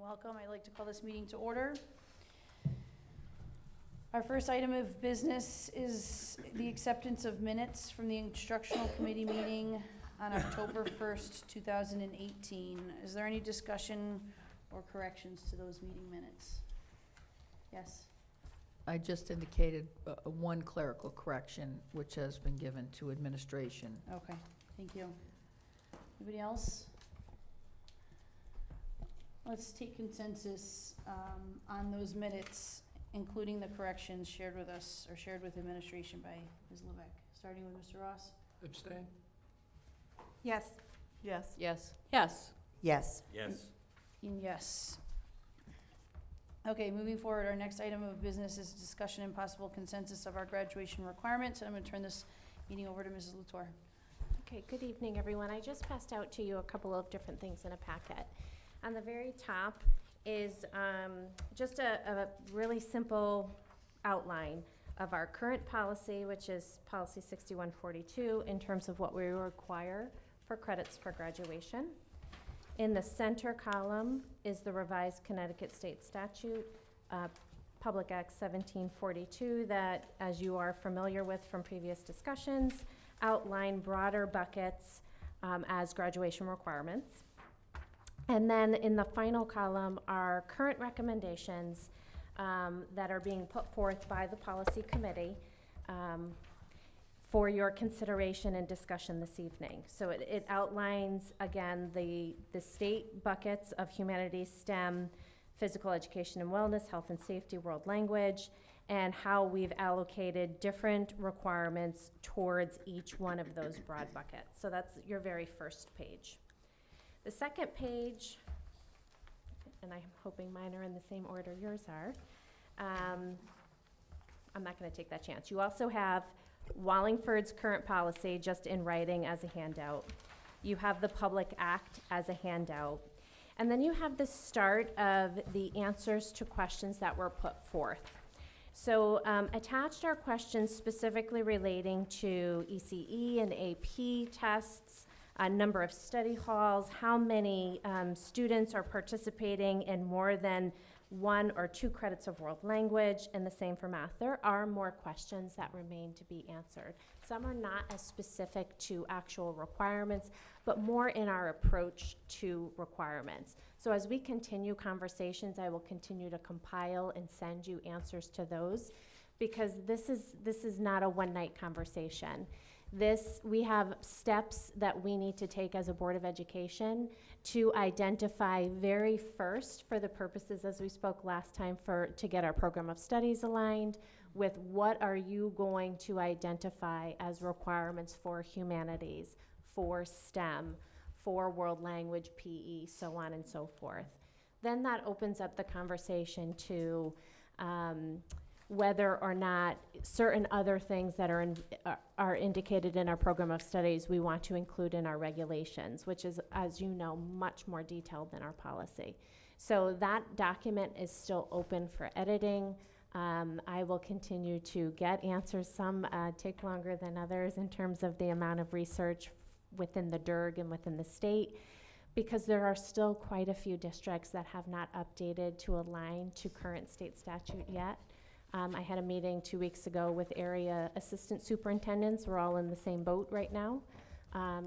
welcome. I'd like to call this meeting to order. Our first item of business is the acceptance of minutes from the Instructional Committee meeting on October 1st, 2018. Is there any discussion or corrections to those meeting minutes? Yes. I just indicated one clerical correction, which has been given to administration. Okay, thank you. Anybody else? Let's take consensus on those minutes, including the corrections shared with us or shared with administration by Ms. Levesque. Starting with Mr. Ross. Abstain? Yes. Yes. Yes. Yes. Yes. Yes. And yes. Okay, moving forward, our next item of business is discussion and possible consensus of our graduation requirements. And I'm going to turn this meeting over to Mrs. Latour. Okay, good evening, everyone. I just passed out to you a couple of different things in a packet. On the very top is just a really simple outline of our current policy, which is policy 6142, in terms of what we require for credits for graduation. In the center column is the revised Connecticut State Statute, Public Act 1742, that, as you are familiar with from previous discussions, outline broader buckets as graduation requirements. And then in the final column are current recommendations that are being put forth by the policy committee for your consideration and discussion this evening. So it outlines, again, the state buckets of humanities, STEM, physical education and wellness, health and safety, world language, and how we've allocated different requirements towards each one of those broad buckets. So that's your very first page. The second page, and I'm hoping mine are in the same order yours are, I'm not going to take that chance. You also have Wallingford's current policy just in writing as a handout. You have the Public Act as a handout. And then you have the start of the answers to questions that were put forth. So attached are questions specifically relating to ECE and AP tests, a number of study halls, how many students are participating in more than 1 or 2 credits of world language, and the same for math. There are more questions that remain to be answered. Some are not as specific to actual requirements, but more in our approach to requirements. So as we continue conversations, I will continue to compile and send you answers to those, because this is not a one-night conversation. We have steps that we need to take as a Board of Education to identify very first, for the purposes, as we spoke last time, to get our program of studies aligned with what are you going to identify as requirements for humanities, for STEM, for world language, PE, so on and so forth. Then that opens up the conversation to whether or not certain other things that are indicated in our program of studies we want to include in our regulations, which is, as you know, much more detailed than our policy. So that document is still open for editing. I will continue to get answers. Some take longer than others in terms of the amount of research within the DIRG and within the state, because there are still quite a few districts that have not updated to align to current state statute yet. I had a meeting 2 weeks ago with area assistant superintendents. We're all in the same boat right now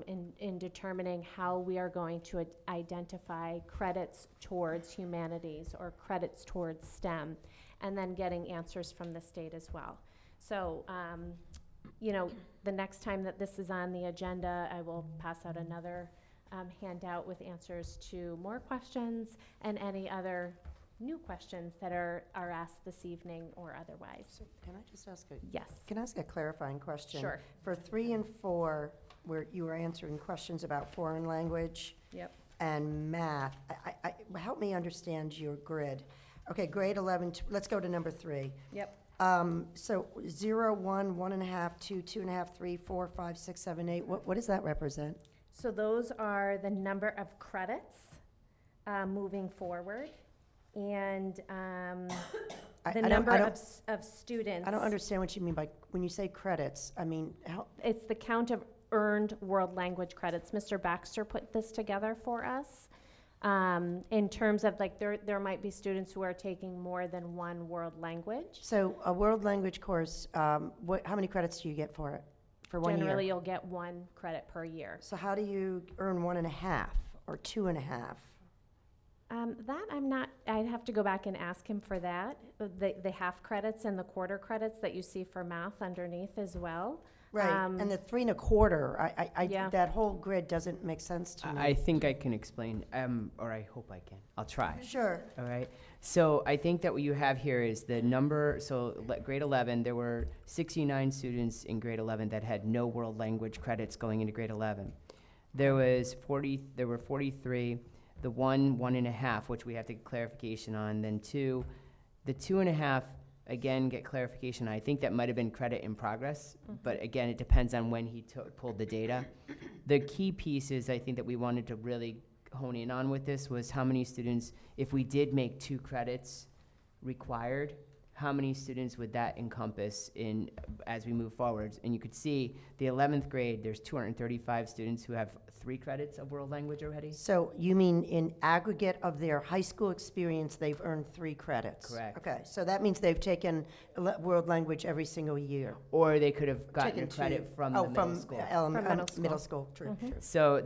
in determining how we are going to identify credits towards humanities or credits towards STEM, and then getting answers from the state as well. So, you know, the next time that this is on the agenda, I will pass out another handout with answers to more questions and any other new questions that are asked this evening or otherwise. So can I just ask Yes. Can I ask a clarifying question? Sure. For 3 and 4, where you were answering questions about foreign language Yep. and math, help me understand your grid. Okay, grade 11, let's go to number 3. Yep. So 0, 1, 1.5, 2, 2.5, 3, 4, 5, 6, 7, 8, what does that represent? So those are the number of credits moving forward, and the number of students. I don't understand what you mean by, when you say credits, I mean, It's the count of earned world language credits. Mr. Baxter put this together for us. In terms of like, there might be students who are taking more than one world language. So a world language course, how many credits do you get for it, for 1 year? Generally, you'll get 1 credit per year. So how do you earn 1.5 or 2.5? That I'm not, I'd have to go back and ask him for that. The half credits and the quarter credits that you see for math underneath as well. Right, and the 3 1/4, Yeah. that whole grid doesn't make sense to me. I think I can explain, or I hope I can. I'll try. Sure. All right. So I think that what you have here is the number. So grade 11, there were 69 students in grade 11 that had no world language credits going into grade 11. There was 40. There were 43. The 1.5, which we have to get clarification on. Then 2, the 2.5. Again, get clarification. I think that might have been credit in progress, but again, it depends on when he pulled the data. The key piece is I think that we wanted to really hone in on with this was how many students, if we did make 2 credits required, how many students would that encompass in as we move forwards? And you could see the 11th grade, there's 235 students who have 3 credits of world language already. So you mean in aggregate of their high school experience, they've earned 3 credits? Correct. Okay, so that means they've taken world language every single year. Or they could have gotten a Taken credit 2. from Oh, the middle from school. Middle school. True, true. So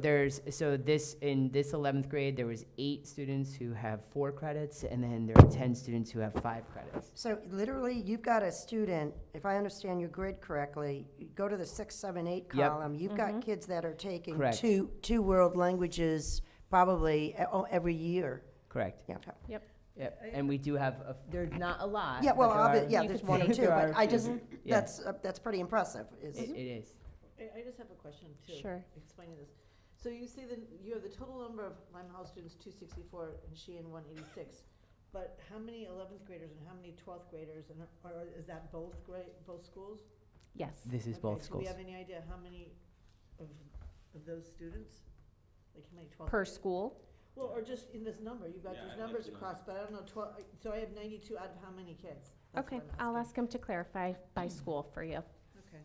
in this 11th grade, there was 8 students who have 4 credits, and then there are 10 students who have 5 credits. So literally, you've got a student, if I understand your grid correctly, you go to the 6, 7, 8 Yep. column, you've got kids that are taking Correct. two world languages probably every year. Correct. Yeah, okay. Yep. And we do have, there's not a lot. Yeah, well, but there are- yeah, You there's could 1 or see. 2, There but are I a few. just, Yeah. that's pretty impressive. Is It is. I just have a question too. Sure. Explaining this. So you see that you have the total number of Limehouse students, 264, and Sheehan, 186. But how many 11th graders and how many 12th graders, and or is that both schools? Yes. This is Okay, both Do schools. we have any idea how many of those students? Like how many 12th? Per graders? school? Well, or just in this number, you've got these numbers across, but I don't know, 12, so I have 92 out of how many kids? That's Okay, what I'm I'll asking. ask him to clarify by school for you. Okay.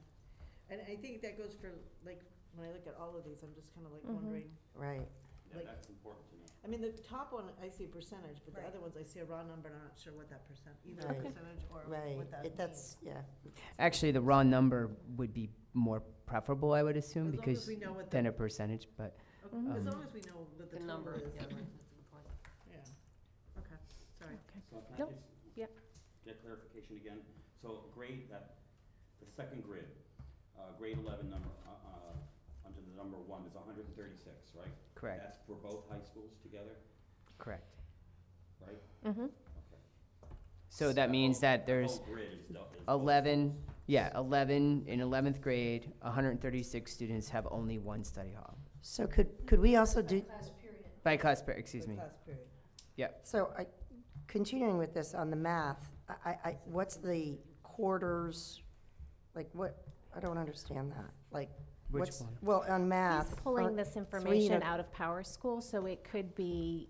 And I think that goes for, like, when I look at all of these, I'm just kind of like Mhm. wondering, Right. like, That's important to know. I mean, the top one, I see a percentage, but the Right. other ones, I see a raw number, and I'm not sure what that either Right. percentage or Right, what that means. that's, yeah. Actually, the raw number would be more preferable, I would assume, As long as because we know what than the, a percentage, but okay, Mhm. as Um, long as we know what the total is. Yeah, okay, sorry. Okay. So can I Nope. just Yep. get clarification again? So grade, the second grid, grade 11 number, under the number 1 is 136, right? correct, That's for both high schools together, correct. right? Mm-hmm. Okay. So that means that The there's whole grid is both 11, 11 in 11th grade, 136 students have only 1 study hall. So could we also do, By class, excuse The me. class period. so continuing with this on the math, what's the quarters, like what, I don't understand that. Like, Which what's, one? well, on math. He's pulling or- this information to- out of Power School, so it could be,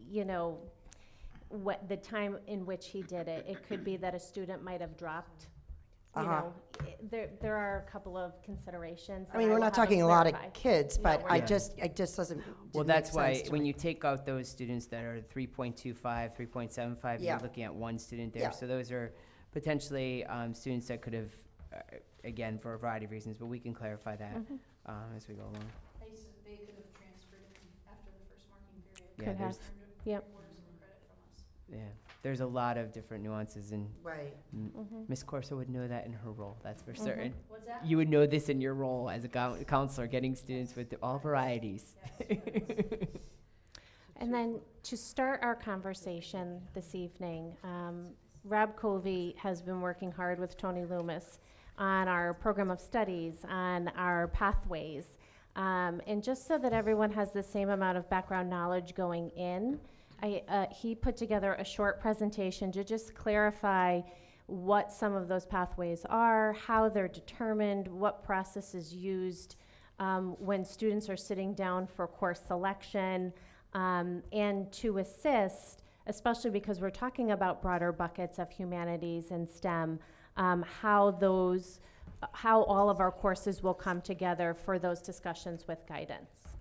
what, the time in which he did it. It could be that a student might have dropped, Uh-huh. There are a couple of considerations. I that mean, we're will not have him talking a lot of clarify. kids, No, but we're I not. just, it just doesn't, Well, didn't make that's why, sense to when me. you take out those students that are 3.25, 3.75, Yeah. you're looking at 1 student there. Yeah. So those are potentially students that could have, again, for a variety of reasons, but we can clarify that Mhm. as we go along. They could have transferred it after the first marking period. Yeah, Could there's- have. Yep. Orders and credit from us. Yeah, there's a lot of different nuances, and Right. Mhm. Ms. Corso would know that in her role, that's for Mhm. certain. What's that? You would know this in your role as a counselor, getting students with all varieties. And then to start our conversation this evening, Rob Covey has been working hard with Tony Loomis on our program of studies, on our pathways. And just so that everyone has the same amount of background knowledge going in, he put together a short presentation to just clarify what some of those pathways are, how they're determined, what process is used when students are sitting down for course selection, and to assist, especially because we're talking about broader buckets of humanities and STEM, how all of our courses will come together for those discussions with guidance.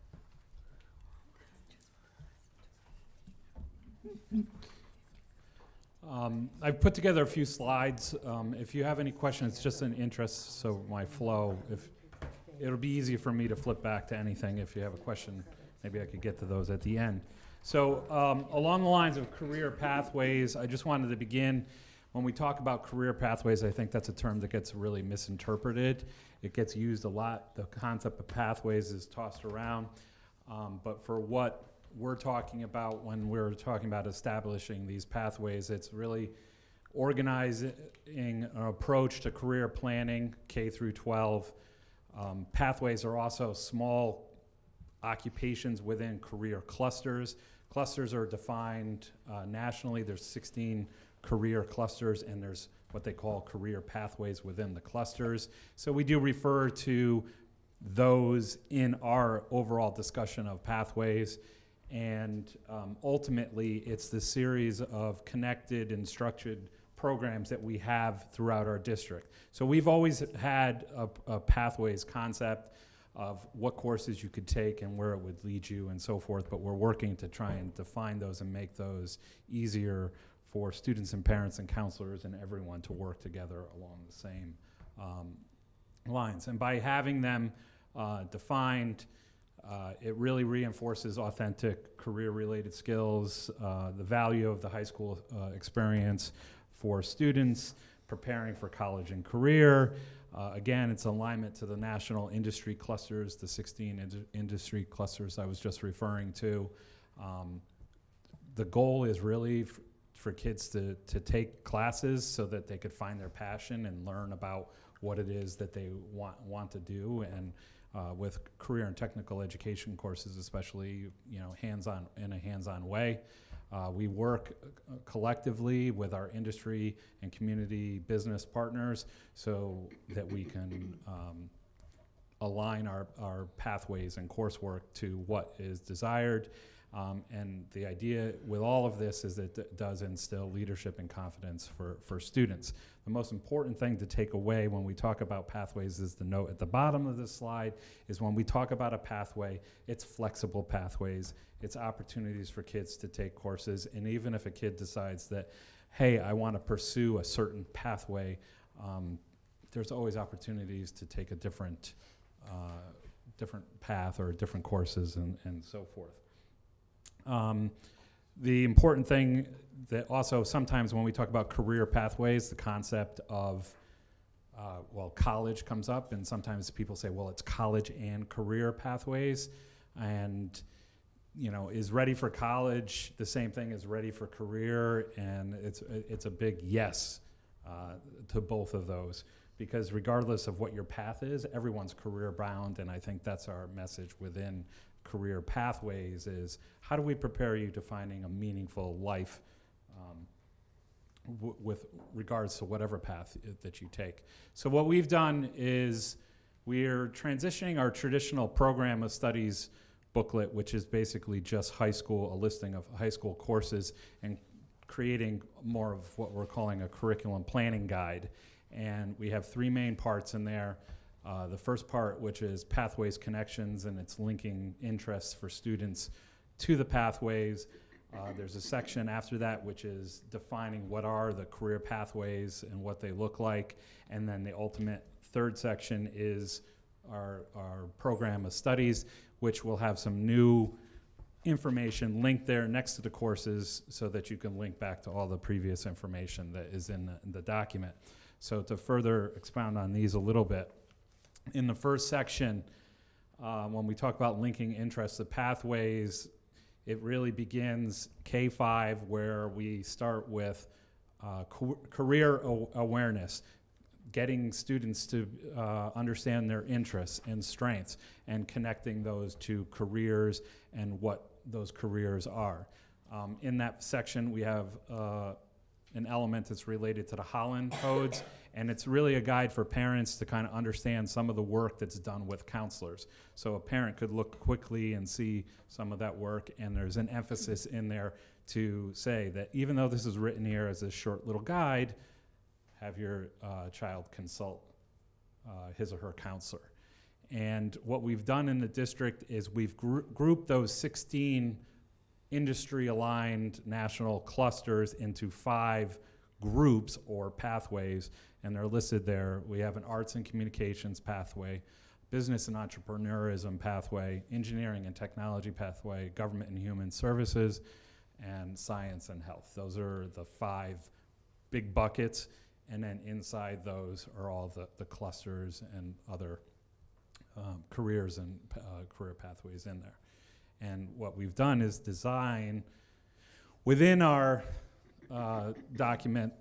I've put together a few slides. If you have any questions, just in interest, so my flow, if it'll be easy for me to flip back to anything. If you have a question, maybe I could get to those at the end. So along the lines of career pathways, I just wanted to begin. When we talk about career pathways, I think that's a term that gets really misinterpreted. It gets used a lot. The concept of pathways is tossed around. But for what we're talking about when we're talking about establishing these pathways, it's really organizing an approach to career planning, K through 12. Pathways are also small occupations within career clusters. Clusters are defined nationally. There's 16 career clusters, and there's what they call career pathways within the clusters. So we do refer to those in our overall discussion of pathways. And ultimately, it's the series of connected and structured programs that we have throughout our district. So we've always had a pathways concept of what courses you could take and where it would lead you and so forth, but we're working to try and define those and make those easier for students and parents and counselors and everyone to work together along the same lines. And by having them defined, it really reinforces authentic career-related skills, the value of the high school experience for students preparing for college and career. Again, it's alignment to the national industry clusters, the 16 industry clusters I was just referring to. The goal is really for kids to take classes so that they could find their passion and learn about what it is that they want to do. And with career and technical education courses, especially, you know, in a hands-on way. We work collectively with our industry and community business partners so that we can align our pathways and coursework to what is desired. And the idea with all of this is that it does instill leadership and confidence for students. The most important thing to take away when we talk about pathways is the note at the bottom of this slide is when we talk about a pathway, it's flexible pathways. It's opportunities for kids to take courses. And even if a kid decides that, hey, I want to pursue a certain pathway, there's always opportunities to take a different path or different courses and so forth. The important thing that also sometimes when we talk about career pathways, the concept of, college comes up, and sometimes people say, well, it's college and career pathways. And, you know, is ready for college the same thing as ready for career? And it's a big yes to both of those. Because regardless of what your path is, everyone's career bound, and I think that's our message within career pathways is how do we prepare you to finding a meaningful life with regards to whatever path that you take. So what we've done is we're transitioning our traditional program of studies booklet, which is basically just high school, a listing of high school courses, and creating more of what we're calling a curriculum planning guide. And we have 3 main parts in there. The first part, which is pathways connections, and it's linking interests for students to the pathways. There's a section after that, which is defining what are the career pathways and what they look like. And then the ultimate third section is our program of studies, which will have some new information linked there next to the courses so that you can link back to all the previous information that is in the document. So to further expound on these a little bit, in the first section, when we talk about linking interests to pathways, it really begins K-5 where we start with career awareness, getting students to understand their interests and strengths and connecting those to careers and what those careers are. In that section, we have an element that's related to the Holland codes, and it's really a guide for parents to kind of understand some of the work that's done with counselors. So a parent could look quickly and see some of that work, and there's an emphasis in there to say that even though this is written here as a short little guide, have your child consult his or her counselor. And what we've done in the district is we've grouped those 16 industry-aligned national clusters into 5 groups or pathways, and they're listed there. We have an arts and communications pathway, business and entrepreneurism pathway, engineering and technology pathway, government and human services, and science and health. Those are the 5 big buckets, and then inside those are all the clusters and other careers and career pathways in there. And what we've done is design within our document.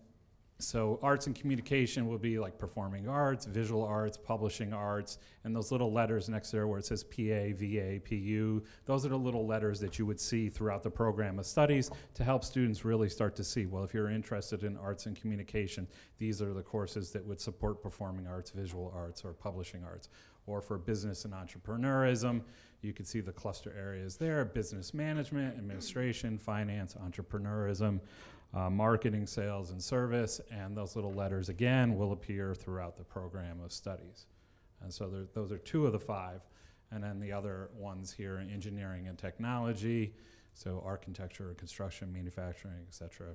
So arts and communication will be like performing arts, visual arts, publishing arts, and those little letters next there where it says PA, VA, PU, those are the little letters that you would see throughout the program of studies to help students really start to see, well, if you're interested in arts and communication, these are the courses that would support performing arts, visual arts, or publishing arts. Or for business and entrepreneurism, you can see the cluster areas there: business management, administration, finance, entrepreneurism, marketing, sales, and service, and those little letters again will appear throughout the program of studies. And so those are 2 of the 5. And then the other ones here in engineering and technology, so architecture, construction, manufacturing, et cetera.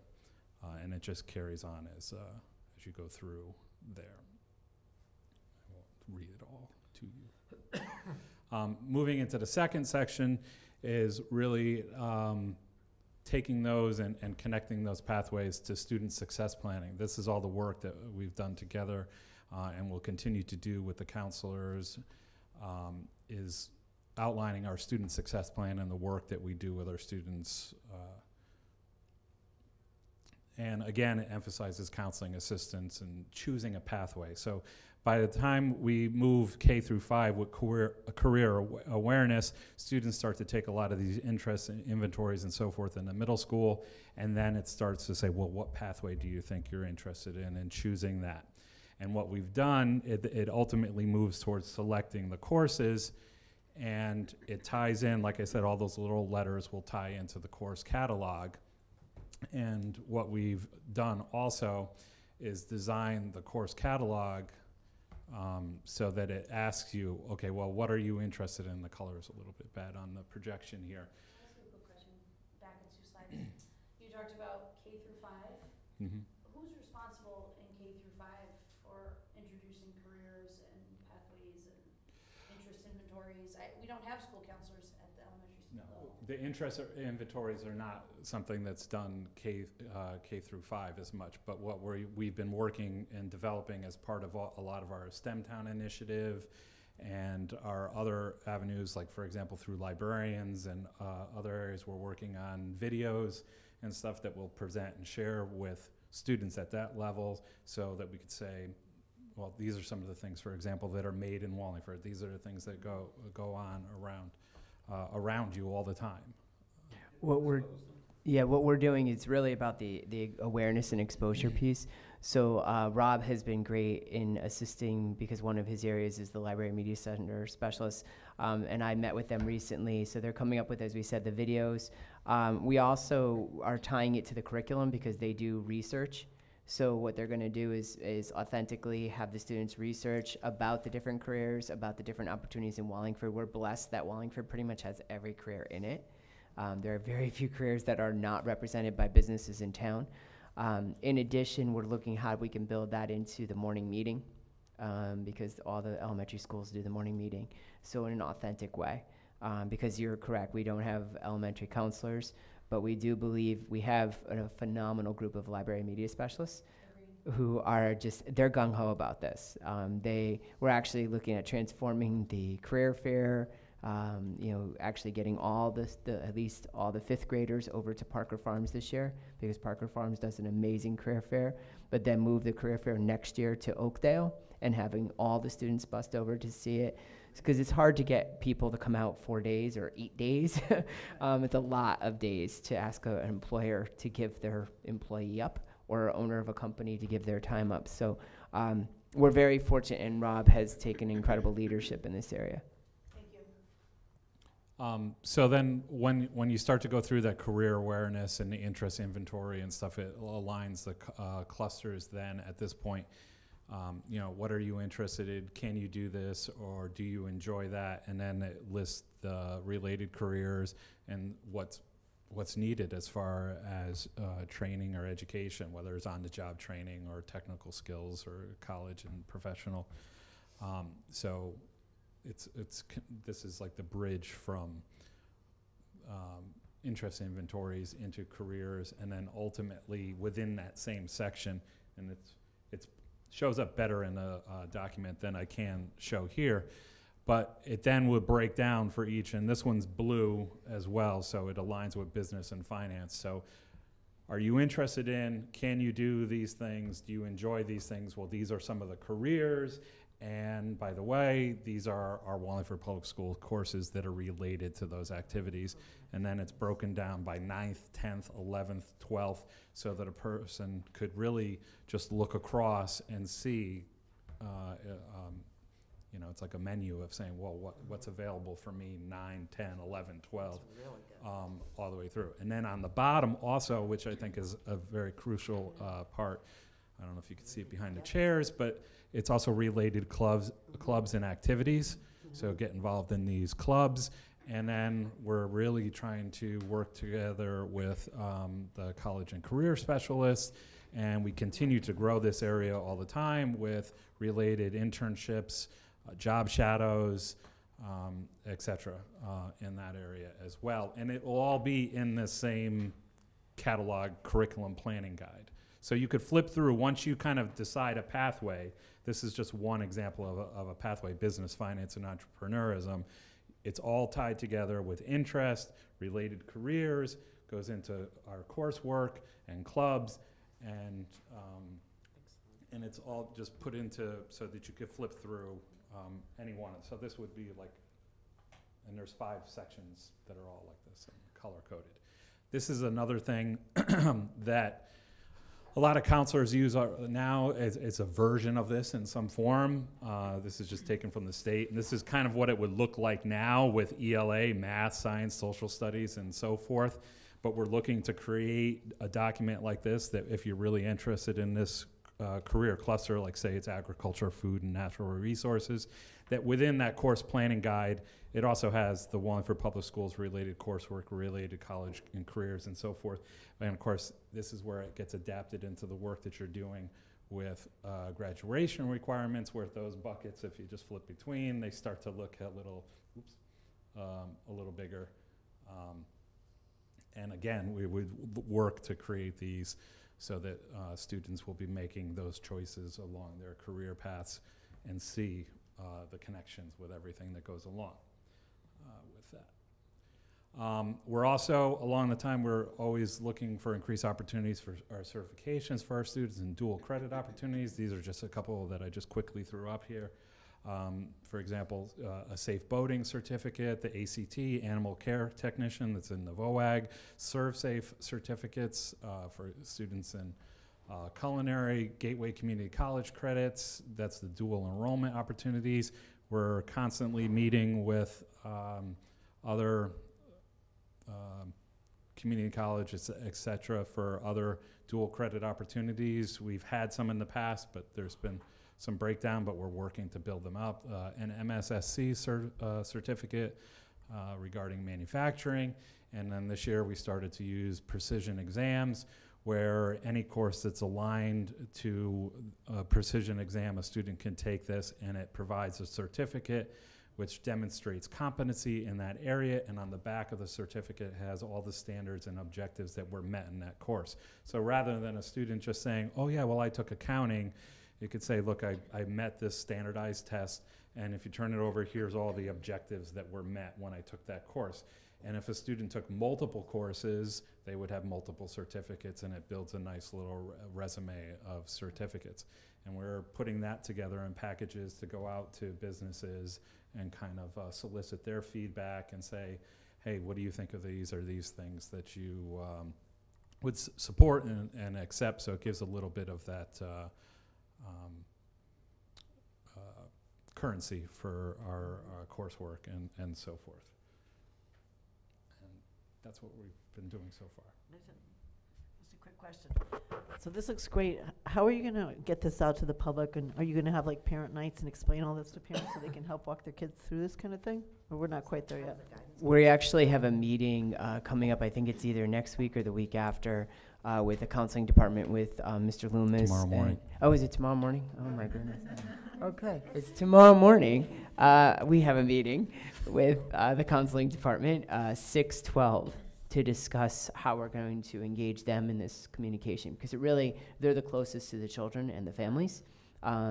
And it just carries on as you go through there. I won't read it all to you. Moving into the second section is really taking those and connecting those pathways to student success planning. This is all the work that we've done together and will continue to do with the counselors, is outlining our student success plan and the work that we do with our students. And again, it emphasizes counseling assistance and choosing a pathway. So by the time we move K through 5 with career awareness, students start to take a lot of these interests and inventories and so forth in the middle school, and then it starts to say, well, what pathway do you think you're interested in, and choosing that. And what we've done, it ultimately moves towards selecting the courses, and it ties in, like I said, all those little letters will tie into the course catalog. And what we've done also is design the course catalog so that it asks you, okay, well, what are you interested in? The color is a little bit bad on the projection here. Can I ask you a quick question? Back in 2 slides. You talked about K through 5. Mm-hmm. Who's responsible in K through 5 for introducing careers and pathways and interest inventories? We don't have school counselors at the elementary school level. The interest inventories are not something that's done K through 5 as much, but what we've been working and developing as part of a lot of our STEM Town initiative and our other avenues, like for example through librarians and other areas, we're working on videos and stuff that we'll present and share with students at that level, so that we could say, well, these are some of the things, for example, that are made in Wallingford. These are the things that go on around you all the time. What we're doing is really about the awareness and exposure piece. So Rob has been great in assisting, because one of his areas is the Library Media Center specialist, and I met with them recently. So they're coming up with, as we said, the videos. We also are tying it to the curriculum because they do research. So what they're going to do is authentically have the students research about the different careers, about the different opportunities in Wallingford. We're blessed that Wallingford pretty much has every career in it. There are very few careers that are not represented by businesses in town. In addition, we're looking how we can build that into the morning meeting, because all the elementary schools do the morning meeting, so in an authentic way. Because you're correct, we don't have elementary counselors, but we do believe we have a phenomenal group of library media specialists who are they're gung-ho about this. We're actually looking at transforming the career fair, actually getting at least all the 5th graders over to Parker Farms this year, because Parker Farms does an amazing career fair, but then move the career fair next year to Oakdale and having all the students bust over to see it. Because it's hard to get people to come out 4 days or 8 days. It's a lot of days to ask an employer to give their employee up, or an owner of a company to give their time up. So we're very fortunate, and Rob has taken incredible leadership in this area. Thank you. So then when you start to go through that career awareness and the interest inventory and stuff, it aligns the clusters then at this point. What are you interested in? Can you do this, or do you enjoy that? And then it lists the related careers and what's what's needed as far as training or education, whether it's on-the-job training or technical skills or college and professional. So this is like the bridge from interest inventories into careers, and then ultimately within that same section, and it shows up better in a document than I can show here, but it then would break down for each, and this one's blue as well, so it aligns with business and finance. So are you interested in, can you do these things? Do you enjoy these things? Well, these are some of the careers. And by the way, these are our Wallingford Public School courses that are related to those activities. And then it's broken down by 9th, 10th, 11th, 12th, so that a person could really just look across and see, you know, it's like a menu of saying, well, what's available for me 9, 10, 11, 12, all the way through. And then on the bottom also, which I think is a very crucial part, I don't know if you can see it behind the chairs, but it's also related clubs and activities. So get involved in these clubs. And then we're really trying to work together with the college and career specialists. And we continue to grow this area all the time with related internships, job shadows, et cetera, in that area as well. And it will all be in the same catalog curriculum planning guide. So you could flip through once you kind of decide a pathway. This is just one example of a pathway, business, finance, and entrepreneurism. It's all tied together with interest, related careers, goes into our coursework and clubs, and it's all just put into so that you could flip through any one. So this would be like, and there's 5 sections that are all like this and color-coded. This is another thing that a lot of counselors use now. It's a version of this in some form. This is just taken from the state. And this is kind of what it would look like now with ELA, math, science, social studies, and so forth. But we're looking to create a document like this that if you're really interested in this career cluster, like say it's agriculture, food, and natural resources, that within that course planning guide, it also has the Wallingford Public Schools related coursework, related college and careers, and so forth. And of course, this is where it gets adapted into the work that you're doing with graduation requirements, where those buckets, if you just flip between, they start to look a little, a little bigger. And again, we would work to create these so that students will be making those choices along their career paths and see the connections with everything that goes along with that. We're also, along the time, we're always looking for increased opportunities for our certifications for our students and dual credit opportunities. These are just a couple that I just quickly threw up here. For example, a safe boating certificate, the ACT, animal care technician that's in the VOAG, ServSafe certificates for students in culinary, Gateway Community College credits, that's the dual enrollment opportunities. We're constantly meeting with other community colleges, et cetera, for other dual credit opportunities. We've had some in the past, but there's been some breakdown, but we're working to build them up. An MSSC certificate regarding manufacturing. And then this year we started to use precision exams, where any course that's aligned to a precision exam, a student can take this and it provides a certificate which demonstrates competency in that area, and on the back of the certificate has all the standards and objectives that were met in that course. So rather than a student just saying, oh yeah, well I took accounting, you could say, look, I met this standardized test, and if you turn it over, here's all the objectives that were met when I took that course. And if a student took multiple courses, they would have multiple certificates, and it builds a nice little resume of certificates. And we're putting that together in packages to go out to businesses and kind of solicit their feedback and say, hey, what do you think of these? Are these things that you would support and accept? So it gives a little bit of that currency for our coursework and so forth. And that's what we've been doing so far. Just a quick question. So this looks great. How are you gonna get this out to the public, and are you gonna have like parent nights and explain all this to parents so they can help walk their kids through this kind of thing? Or we're not quite there yet? We actually have a meeting coming up, I think it's either next week or the week after, with the counseling department with Mr. Loomis. Tomorrow morning. Oh, is it tomorrow morning? Oh, my goodness. Okay, it's tomorrow morning. We have a meeting with the counseling department, 6/12, to discuss how we're going to engage them in this communication, because they're the closest to the children and the families.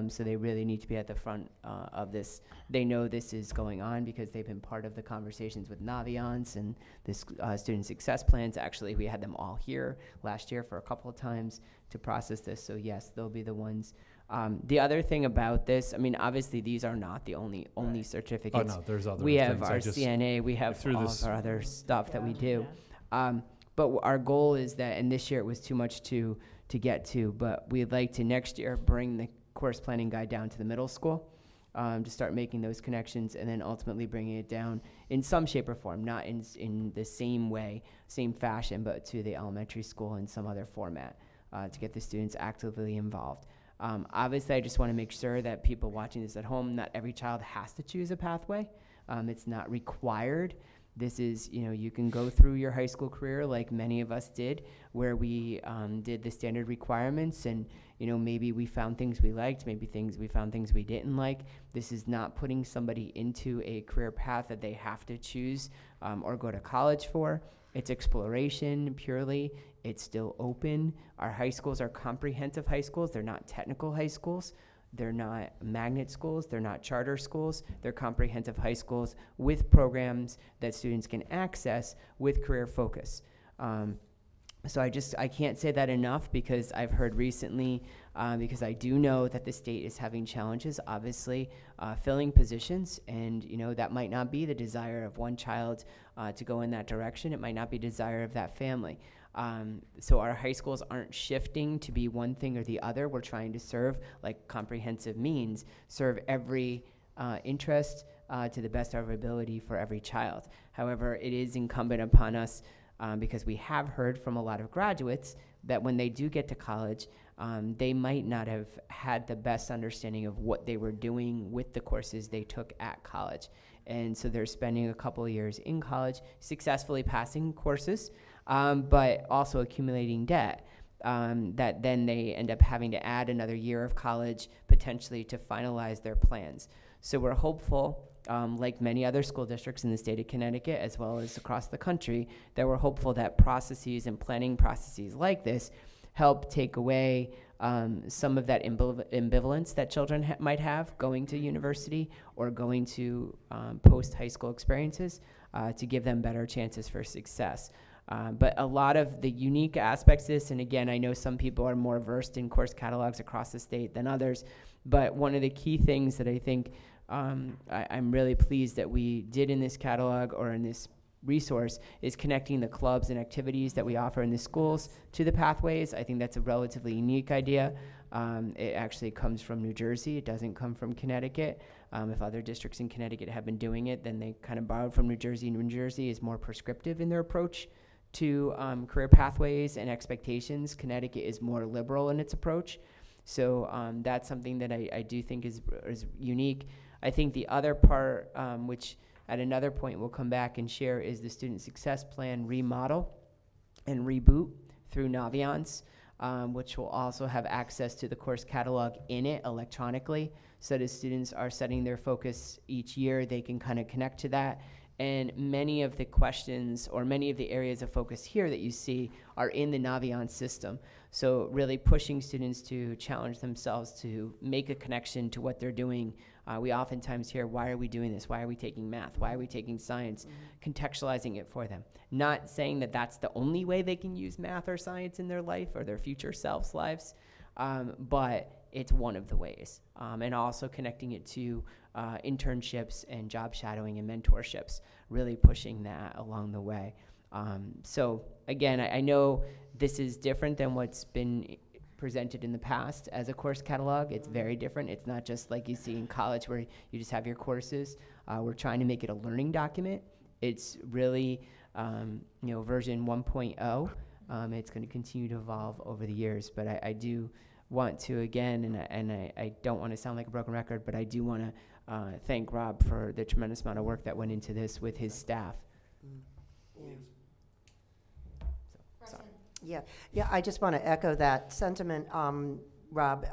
So they really need to be at the front of this. They know this is going on because they've been part of the conversations with Naviance and this student success plans. Actually, we had them all here last year for a couple of times to process this. So yes, they'll be the ones. The other thing about this, I mean, obviously these are not the only Oh, certificates. no, there's other We have things. I our just CNA, we have threw all this- of our other stuff that we do. But our goal is that, and this year it was too much to get to, but we'd like to next year bring the course planning guide down to the middle school, to start making those connections, and then ultimately bringing it down in some shape or form, not in the same way, same fashion, but to the elementary school in some other format, to get the students actively involved. Obviously, I just want to make sure that people watching this at home, not every child has to choose a pathway. It's not required. This is, you can go through your high school career like many of us did, where we did the standard requirements, and maybe we found things we liked, maybe we found things we didn't like. This is not putting somebody into a career path that they have to choose or go to college for. It's exploration purely. It's still open. Our high schools are comprehensive high schools. They're not technical high schools. They're not magnet schools. They're not charter schools. They're comprehensive high schools with programs that students can access with career focus. So I can't say that enough, because I've heard recently, because I do know that the state is having challenges, obviously, filling positions, and that might not be the desire of one child to go in that direction. It might not be desire of that family. So our high schools aren't shifting to be one thing or the other. We're trying to serve, like comprehensive means, serve every interest to the best of our ability for every child. However, it is incumbent upon us, because we have heard from a lot of graduates that when they do get to college, they might not have had the best understanding of what they were doing with the courses they took at college. And so they're spending a couple of years in college, successfully passing courses, but also accumulating debt, that then they end up having to add another year of college potentially to finalize their plans. So we're hopeful, like many other school districts in the state of Connecticut, as well as across the country, that we're hopeful that processes and planning processes like this help take away some of that ambivalence that children might have going to university or going to post-high school experiences, to give them better chances for success. But a lot of the unique aspects of this, and again, I know some people are more versed in course catalogs across the state than others, but one of the key things that I think I'm really pleased that we did in this catalog or in this resource is connecting the clubs and activities that we offer in the schools to the pathways. I think that's a relatively unique idea. It actually comes from New Jersey. It doesn't come from Connecticut. If other districts in Connecticut have been doing it, then they kind of borrowed from New Jersey. New Jersey is more prescriptive in their approach to career pathways and expectations. Connecticut is more liberal in its approach. So that's something that I do think is unique. I think the other part, which at another point we'll come back and share, is the student success plan remodel and reboot through Naviance, which will also have access to the course catalog in it electronically, so that as students are setting their focus each year, they can kind of connect to that. And many of the questions or many of the areas of focus here that you see are in the Naviance system. So really pushing students to challenge themselves to make a connection to what they're doing. We oftentimes hear, why are we doing this? Why are we taking math? Why are we taking science? Contextualizing it for them. Not saying that that's the only way they can use math or science in their life or their future selves' lives, but it's one of the ways. And also connecting it to internships and job shadowing and mentorships, really pushing that along the way. So again, I know this is different than what's been presented in the past as a course catalog. It's very different. It's not just like you see in college where you just have your courses. We're trying to make it a learning document. It's really, version 1.0. It's going to continue to evolve over the years, but I do want to, again, and I don't want to sound like a broken record, but I do want to thank Rob for the tremendous amount of work that went into this with his staff. Yeah, I just want to echo that sentiment, Rob.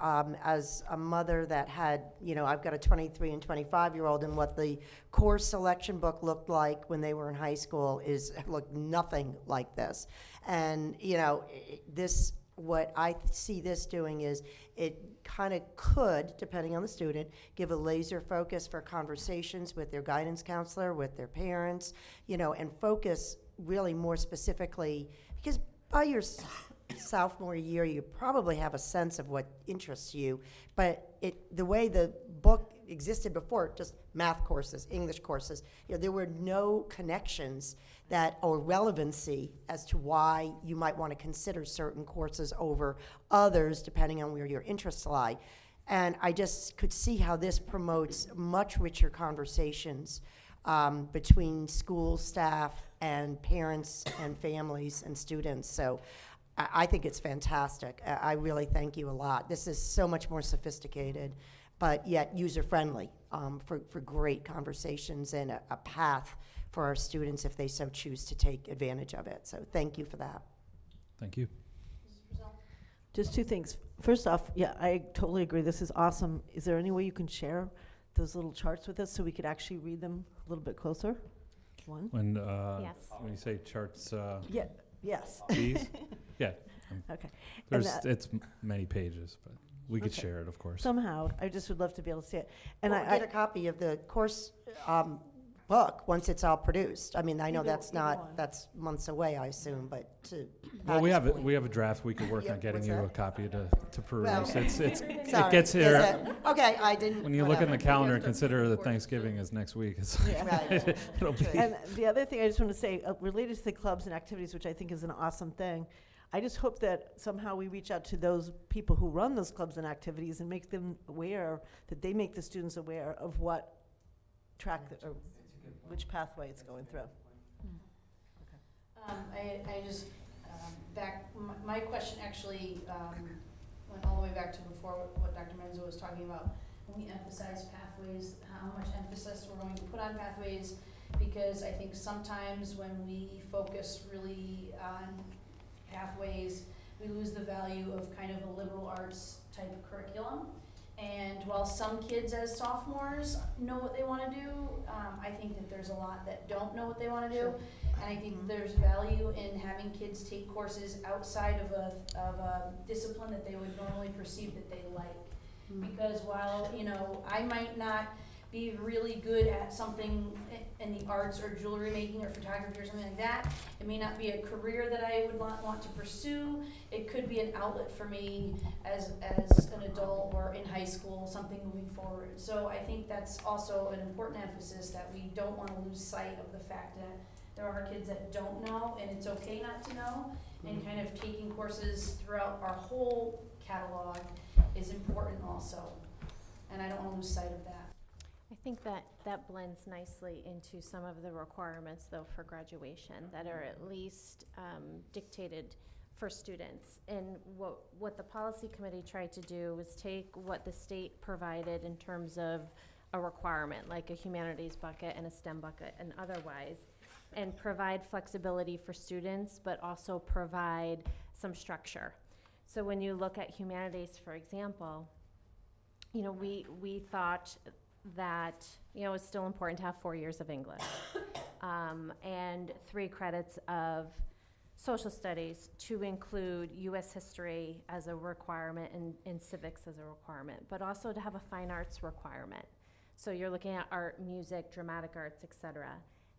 As a mother that had, I've got a 23 and 25-year-old, and what the course selection book looked like when they were in high school looked nothing like this. And, what I see this doing is it kind of could, depending on the student, give a laser focus for conversations with their guidance counselor, with their parents, and focus really more specifically, because by your sophomore year, you probably have a sense of what interests you, but the way the book existed before, just math courses, English courses, there were no connections or relevancy as to why you might want to consider certain courses over others, depending on where your interests lie. And I just could see how this promotes much richer conversations between school staff and parents and families and students. So I think it's fantastic. I really thank you a lot. This is so much more sophisticated, but yet user-friendly for great conversations and a path for our students if they so choose to take advantage of it. So thank you for that. Thank you. Just two things. First off, yeah, I totally agree. This is awesome. Is there any way you can share those little charts with us so we could actually read them a little bit closer? One? When Yes. when you say charts, Yeah. Yes. these, yeah, Okay. it's many pages, but we could Okay. share it, of course. Somehow, I just would love to be able to see it. And Well, I get a copy of the course book once it's all produced. I mean, I know Either- that's either one. that's months away, I assume, but to Well, we Patty's have point- we have a draft. We could work Yeah, on getting what's you a that? copy to peruse. Well, It's Sorry, it gets is here it? Okay, I didn't. when you look in the whatever. calendar and consider that Thanksgiving is next week. It's Right. it'll be. And the other thing I just want to say, related to the clubs and activities, which I think is an awesome thing, I just hope that somehow we reach out to those people who run those clubs and activities and make them aware, that they make the students aware of what track, or which pathway it's going through. I just, my question actually went all the way back to before what Dr. Menzo was talking about. When we emphasize pathways, how much emphasis we're going to put on pathways, because I think sometimes when we focus really on pathways, we lose the value of kind of a liberal arts type of curriculum. And while some kids as sophomores know what they want to do, I think that there's a lot that don't know what they want to do. And I think there's value in having kids take courses outside of a discipline that they would normally perceive that they like. Because while, I might not be really good at something in the arts or jewelry making or photography or something like that, it may not be a career that I would want to pursue. It could be an outlet for me as an adult or in high school, something moving forward. So I think that's also an important emphasis, that we don't want to lose sight of the fact that there are kids that don't know, and it's okay not to know, and kind of taking courses throughout our whole catalog is important also. And I don't want to lose sight of that. I think that blends nicely into some of the requirements, though, for graduation that are at least dictated for students. And what the policy committee tried to do was take what the state provided in terms of a requirement, like a humanities bucket and a STEM bucket and otherwise, and provide flexibility for students, but also provide some structure. So when you look at humanities, for example, we thought that, it's still important to have 4 years of English and 3 credits of social studies, to include U.S. history as a requirement and civics as a requirement, but also to have a fine arts requirement. So you're looking at art, music, dramatic arts, etc.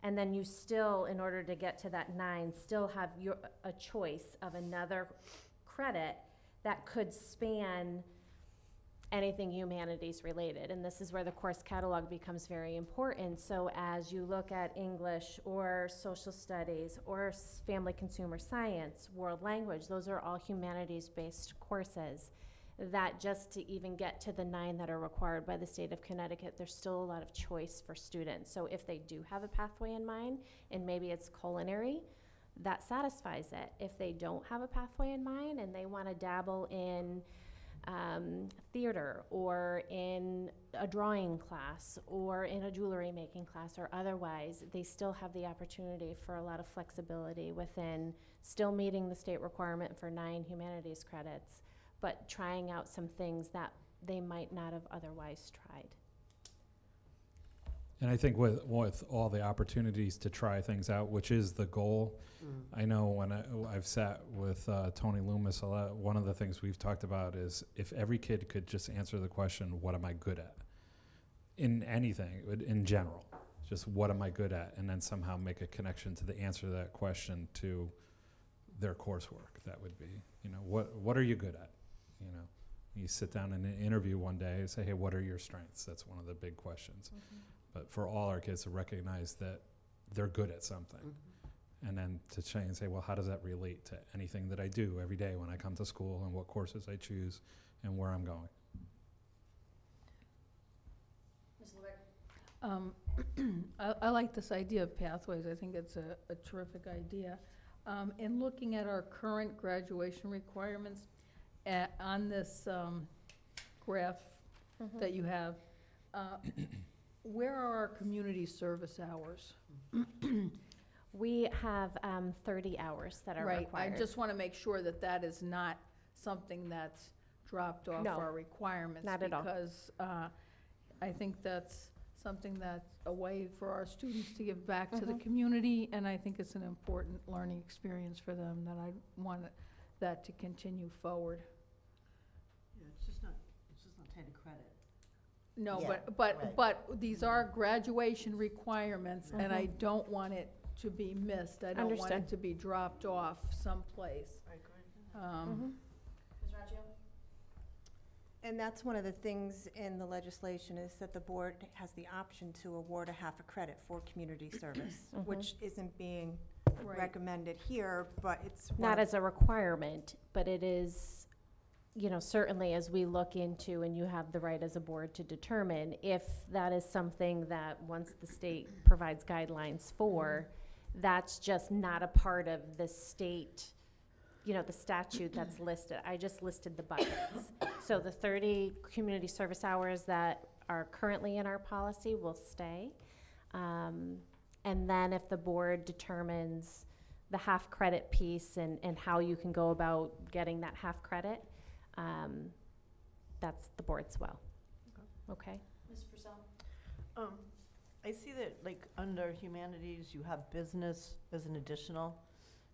And then you still, in order to get to that 9, still have a choice of another credit that could span anything humanities related. And this is where the course catalog becomes very important. So as you look at English or social studies or family consumer science, world language, those are all humanities-based courses that, just to even get to the 9 that are required by the state of Connecticut, there's still a lot of choice for students. So if they do have a pathway in mind, and maybe it's culinary, that satisfies it. If they don't have a pathway in mind and they want to dabble in theater or in a drawing class or in a jewelry making class or otherwise, they still have the opportunity for a lot of flexibility within still meeting the state requirement for 9 humanities credits, but trying out some things that they might not have otherwise tried. And I think with all the opportunities to try things out, which is the goal, I know when I've sat with Tony Loomis a lot, one of the things we've talked about is if every kid could just answer the question, what am I good at? In anything, in general, just what am I good at? And then somehow make a connection to the answer to that question to their coursework. That would be, you know, what are you good at? You know, you sit down in an interview one day and say, hey, what are your strengths? That's one of the big questions. But for all our kids to recognize that they're good at something. And then to try and say, well, how does that relate to anything that I do every day when I come to school and what courses I choose and where I'm going? Ms. Levick? I like this idea of pathways. I think it's a terrific idea. In looking at our current graduation requirements, on this graph that you have, where are our community service hours? We have 30 hours that are required. Right, I just want to make sure that that is not something that's dropped off No, our requirements. not at all. Because I think that's something that's a way for our students to give back to the community, and I think it's an important learning experience for them that I want that to continue forward. Yeah, it's just not tied to credit. No, Yeah, but these are graduation requirements, and I don't want it to be missed. I don't want Understood. it to be dropped off someplace. I agree. Ms. Raggio? And that's one of the things in the legislation is that the board has the option to award a half a credit for community service, which isn't being Right. recommended here, but it's Not as a requirement, but it is, you know, certainly as we look into, and you have the right as a board to determine if that is something that once the state provides guidelines for, that's just not a part of the state, you know, the statute that's listed. I just listed the buckets. So the 30 community service hours that are currently in our policy will stay. And then if the board determines the half credit piece and how you can go about getting that half credit, that's the board's will. Okay? Ms. Purcell? I see that, like, under humanities, you have business as an additional,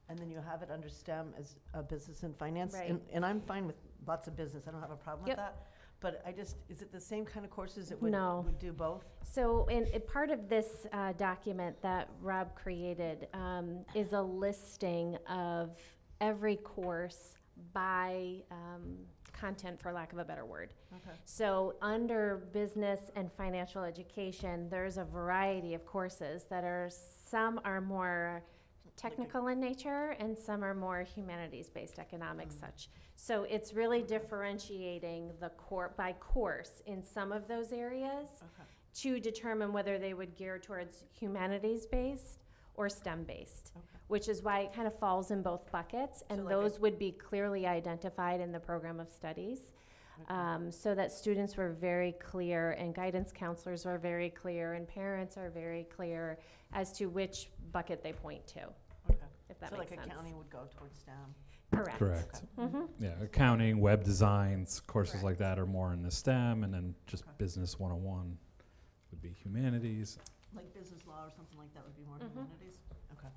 and then you have it under STEM as business and finance. Right. And I'm fine with lots of business, I don't have a problem with Yep. that. But is it the same kind of courses that No. would do both? So in part of this document that Rob created is a listing of every course by content, for lack of a better word. Okay. So under business and financial education, there's a variety of courses that are, some are more technical in nature and some are more humanities-based, economics such. So it's really differentiating the by course in some of those areas Okay. to determine whether they would gear towards humanities-based or STEM-based, Okay. which is why it kind of falls in both buckets, and like those would be clearly identified in the program of studies, so that students were very clear, and guidance counselors are very clear, and parents are very clear as to which bucket they point to, Okay. if that So makes like sense. accounting would go towards STEM? Correct. Correct. Mhm. Yeah, accounting, web designs, courses Correct. like that are more in the STEM, and then just Okay. business 101 would be humanities. Like business law or something like that would be more Mhm. humanities? Okay.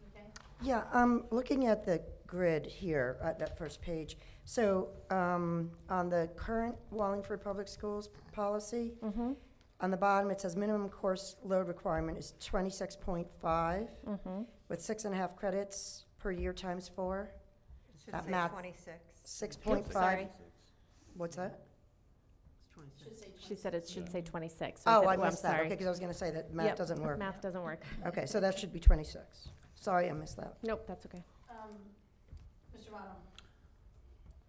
Okay. Yeah, looking at the grid here, at that first page, so, on the current Wallingford Public Schools policy, Mhm. on the bottom, it says minimum course load requirement is 26.5, Mhm. with 6.5 credits per year times 4, should that say math- 26. 6.5. Sorry. What's that? It's 26. Should say She said it should say 26. Oh, I I'm missed that, sorry. okay, because I was gonna say that math Yep, doesn't work. Math doesn't work. Okay, so that should be 26. Sorry, I missed that. Nope, that's okay. Mr. Votto?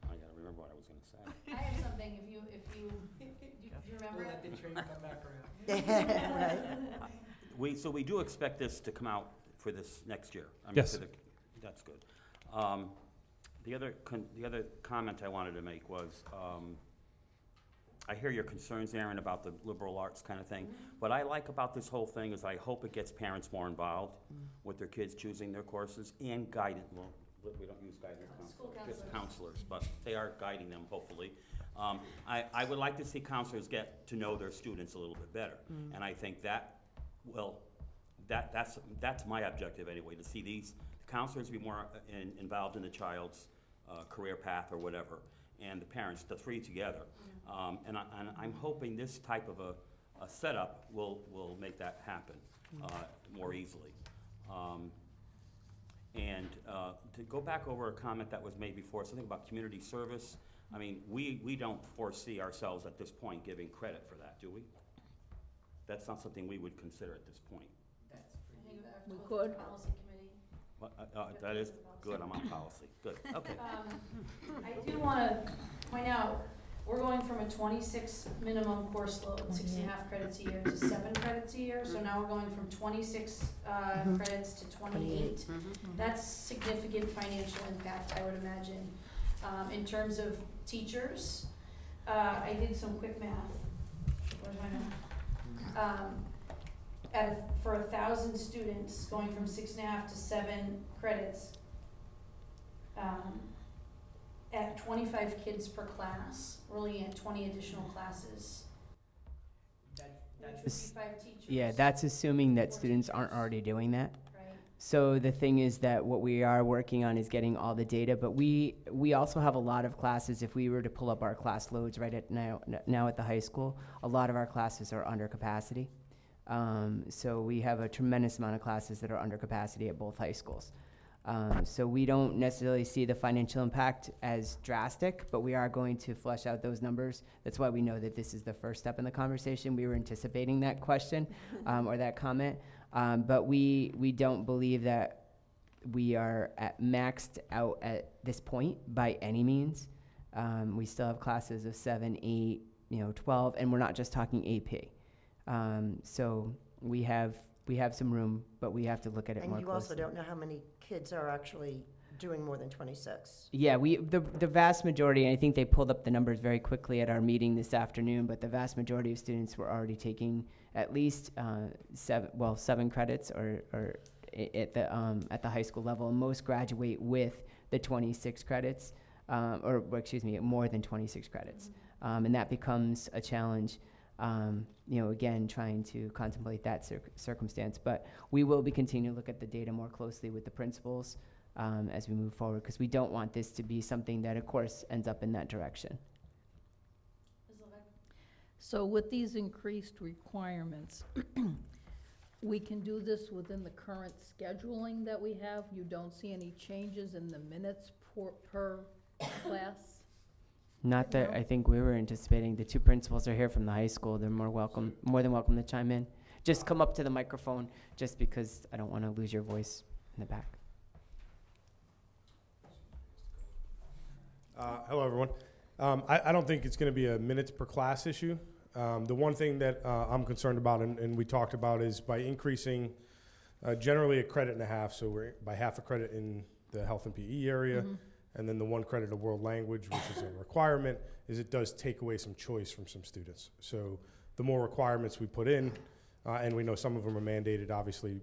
I gotta remember what I was gonna say. I have something, do you remember it? Right. So we do expect this to come out for this next year? I mean, Yes. for the- That's good. The other comment I wanted to make was, I hear your concerns, Aaron, about the liberal arts kind of thing. What I like about this whole thing is I hope it gets parents more involved with their kids choosing their courses and guidance. Well, we don't use guidance counselors, just counselors, but they are guiding them, hopefully. I would like to see counselors get to know their students a little bit better. And I think that, well, that's my objective anyway, to see these counselors be more involved in the child's career path or whatever, and the parents, the three together. And I'm hoping this type of a setup will make that happen more easily. And to go back over a comment that was made before, something about community service. I mean, we don't foresee ourselves at this point giving credit for that, do we? That's not something we would consider at this point. We could. Policy committee. That is good, I'm on policy, good, okay. I do want to point out, we're going from a 26 minimum course load, 6.5 credits a year, to 7 credits a year. So now we're going from 26 credits to 28. That's significant financial impact, I would imagine. In terms of teachers, I did some quick math. Where's my math? For 1,000 students, going from 6.5 to 7 credits, at 25 kids per class, we're looking at 20 additional classes. Which would be 5 teachers. Yeah, that's assuming that students aren't already doing that. Right. So the thing is that what we are working on is getting all the data, but we also have a lot of classes. If we were to pull up our class loads right at now at the high school, a lot of our classes are under capacity. So we have a tremendous amount of classes that are under capacity at both high schools. So we don't necessarily see the financial impact as drastic, but we are going to flesh out those numbers. That's why we know that this is the first step in the conversation. We were anticipating that question or that comment, but we don't believe that we are maxed out at this point by any means. We still have classes of 7, 8, 12, and we're not just talking AP. So we have some room, but we have to look at it more closely. And you also don't know how many kids are actually doing more than 26. Yeah, the vast majority, and I think they pulled up the numbers very quickly at our meeting this afternoon, but the vast majority of students were already taking at least 7 credits or at the high school level, and most graduate with the 26 credits, more than 26 credits. And that becomes a challenge. Again, trying to contemplate that circumstance. But we will be continuing to look at the data more closely with the principals as we move forward, because we don't want this to be something that, of course, ends up in that direction. So with these increased requirements, we can do this within the current scheduling that we have? You don't see any changes in the minutes per class? Not that I think we were anticipating. The 2 principals are here from the high school. They're more than welcome to chime in. Just come up to the microphone, just because I don't want to lose your voice in the back. Hello, everyone. I don't think it's going to be a minutes per class issue. The one thing that I'm concerned about, and we talked about, is by increasing generally a credit and a half, so we're by half a credit in the health and PE area, and then the 1 credit of world language, which is a requirement, is it does take away some choice from some students. So the more requirements we put in, and we know some of them are mandated, obviously,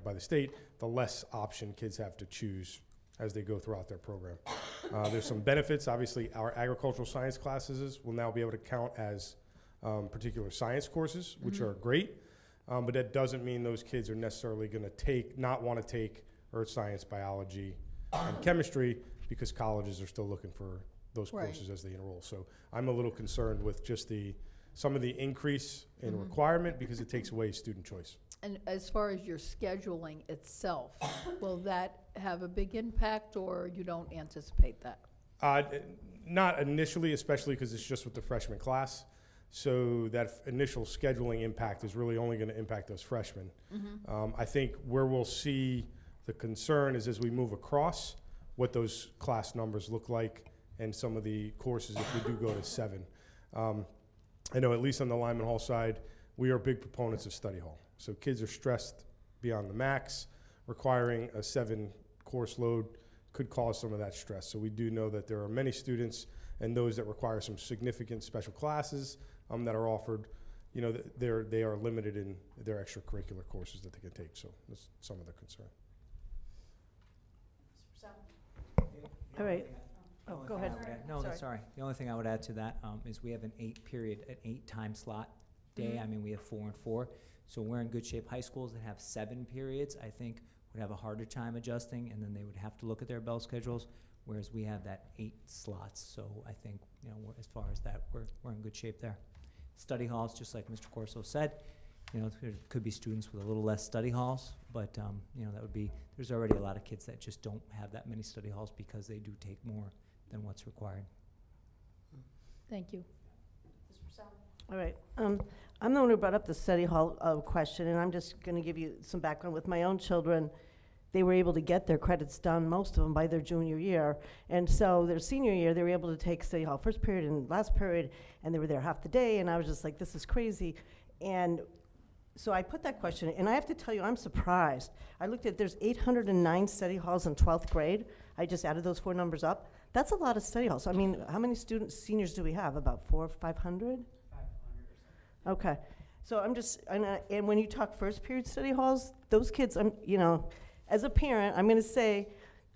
by the state, the less option kids have to choose as they go throughout their program. There's some benefits. Obviously, our agricultural science classes will now be able to count as particular science courses, which are great, but that doesn't mean those kids are necessarily going to not want to take earth science, biology, and chemistry, because colleges are still looking for those courses as they enroll. So I'm a little concerned with just some of the increase in requirement, because it takes away student choice. And as far as your scheduling itself, will that have a big impact, or you don't anticipate that? Not initially, especially because it's just with the freshman class. So that initial scheduling impact is really only going to impact those freshmen. I think where we'll see the concern is as we move across, what those class numbers look like, and some of the courses if we do go to 7. I know at least on the Lyman Hall side, we are big proponents of study hall. So kids are stressed beyond the max. requiring a 7-course load could cause some of that stress. So we do know that there are many students and those that require some significant special classes that are offered, you know, they are limited in their extracurricular courses that they can take. So that's some of the concern. All right. The Oh, only go thing ahead. I would add- No, that's sorry. The only thing I would add to that is we have an 8-time slot day. I mean, we have 4 and 4. So we're in good shape. High schools that have 7 periods, I think, would have a harder time adjusting, and then they would have to look at their bell schedules, whereas we have that 8 slots. So I think, you know, as far as that, we're in good shape there. Study halls, just like Mr. Corso said, you know, there could be students with a little less study halls, but, you know, that would be, there's already a lot of kids that just don't have that many study halls because they do take more than what's required. Thank you. All right. I'm the one who brought up the study hall question, and I'm just going to give you some background. With my own children, they were able to get their credits done, most of them, by their junior year. And so their senior year, they were able to take study hall first period and last period, and they were there half the day, and I was just like, this is crazy. And so I put that question, and I have to tell you, I'm surprised. I looked at, there's 809 study halls in 12th grade. I just added those 4 numbers up. That's a lot of study halls. I mean, how many students, seniors do we have? About 400 or 500? Okay, so I'm just, and when you talk first period study halls, those kids, you know, as a parent, I'm gonna say,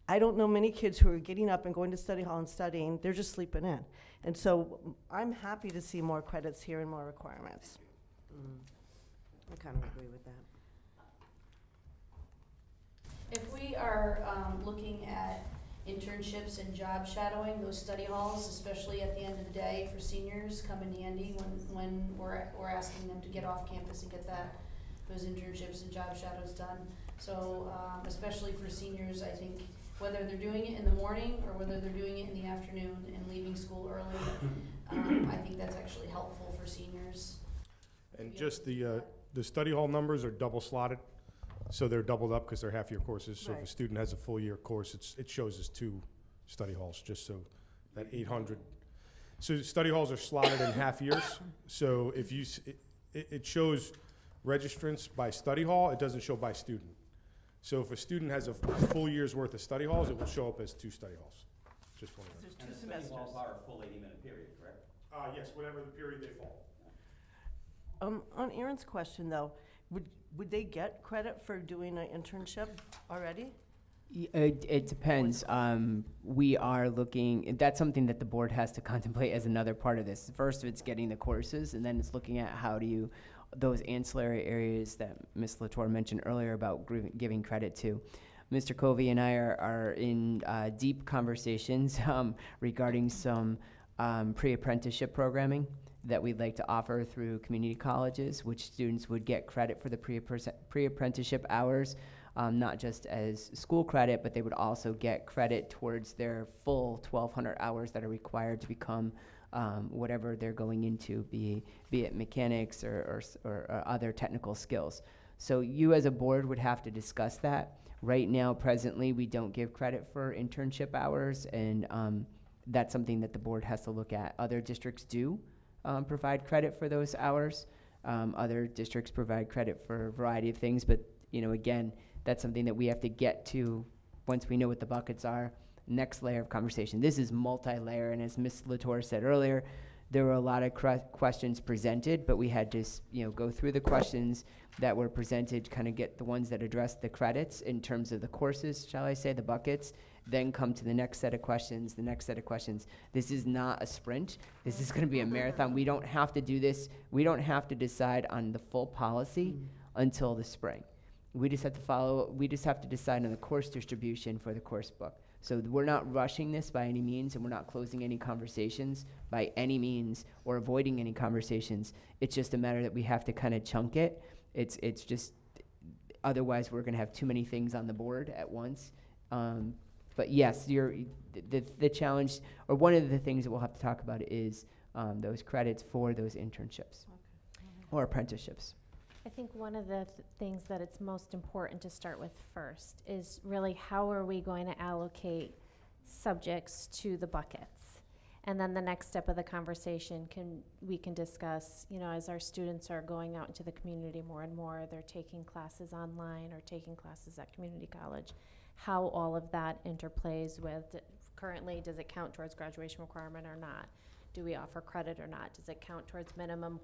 I don't know many kids who are getting up and going to study hall and studying, they're just sleeping in. And so I'm happy to see more credits here and more requirements. I kind of agree with that. If we are looking at internships and job shadowing, those study halls, especially at the end of the day for seniors, come in handy when we're asking them to get off campus and get those internships and job shadows done. So especially for seniors, I think whether they're doing it in the morning or whether they're doing it in the afternoon and leaving school early, I think that's actually helpful for seniors. And just the study hall numbers are double slotted, so they're doubled up because they're half-year courses. So if a Right. student has a full-year course, it shows as 2 study halls, just so that 800. So study halls are slotted in half years. So if you, it shows registrants by study hall, it doesn't show by student. So if a student has a full year's worth of study halls, it will show up as 2 study halls. Just one of those. And the study halls are a full 80-minute period, correct? Yes, whatever the period they fall. On Aaron's question though, would they get credit for doing an internship already? It depends. We are looking, that's something that the board has to contemplate as another part of this. First, it's getting the courses, and then it's looking at how do you, those ancillary areas that Ms. Latour mentioned earlier about giving credit to. Mr. Covey and I are in deep conversations regarding some pre-apprenticeship programming that we'd like to offer through community colleges, which students would get credit for the pre-apprenticeship hours, not just as school credit, but they would also get credit towards their full 1,200 hours that are required to become whatever they're going into, be it mechanics or other technical skills. So you as a board would have to discuss that. Right now, presently, we don't give credit for internship hours, and that's something that the board has to look at. Other districts do provide credit for those hours. Other districts provide credit for a variety of things, but you know, again, that's something that we have to get to once we know what the buckets are. Next layer of conversation. This is multi-layer, and as Ms. Latour said earlier, there were a lot of questions presented, but we had to go through the questions that were presented, kind of get the ones that addressed the credits in terms of the courses, shall I say, the buckets, then come to the next set of questions, the next set of questions. This is not a sprint. This is going to be a marathon. We don't have to do this. We don't have to decide on the full policy until the spring. We just have to decide on the course distribution for the course book. So we're not rushing this by any means, and we're not closing any conversations by any means or avoiding any conversations. It's just a matter that we have to kind of chunk it. It's just, otherwise we're going to have too many things on the board at once. But yes, the challenge, or one of the things that we'll have to talk about is those credits for those internships or apprenticeships. I think one of the things that it's most important to start with first is really how are we going to allocate subjects to the buckets? And then the next step of the conversation we can discuss, you know, as our students are going out into the community more and more, they're taking classes online or taking classes at community college, how all of that interplays with, currently, does it count towards graduation requirement or not? Do we offer credit or not? Does it count towards minimum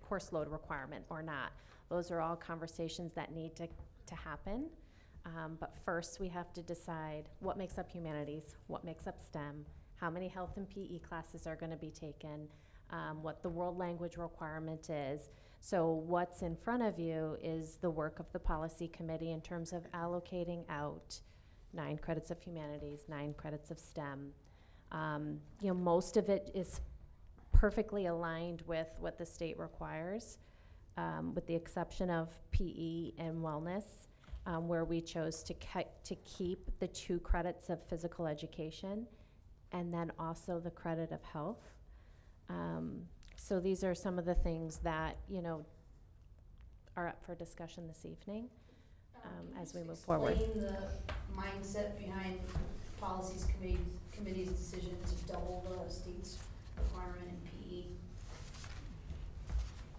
course load requirement or not? Those are all conversations that need to happen. But first, we have to decide what makes up humanities, what makes up STEM, how many health and PE classes are going to be taken, what the world language requirement is. So what's in front of you is the work of the policy committee in terms of allocating out 9 credits of humanities, 9 credits of STEM. You know, most of it is perfectly aligned with what the state requires, with the exception of PE and wellness, where we chose to keep the 2 credits of physical education and then also the credit of health. So these are some of the things that, you know, are up for discussion this evening as we move forward. Explain the mindset behind policies committee's decision to double the state's requirement in PE.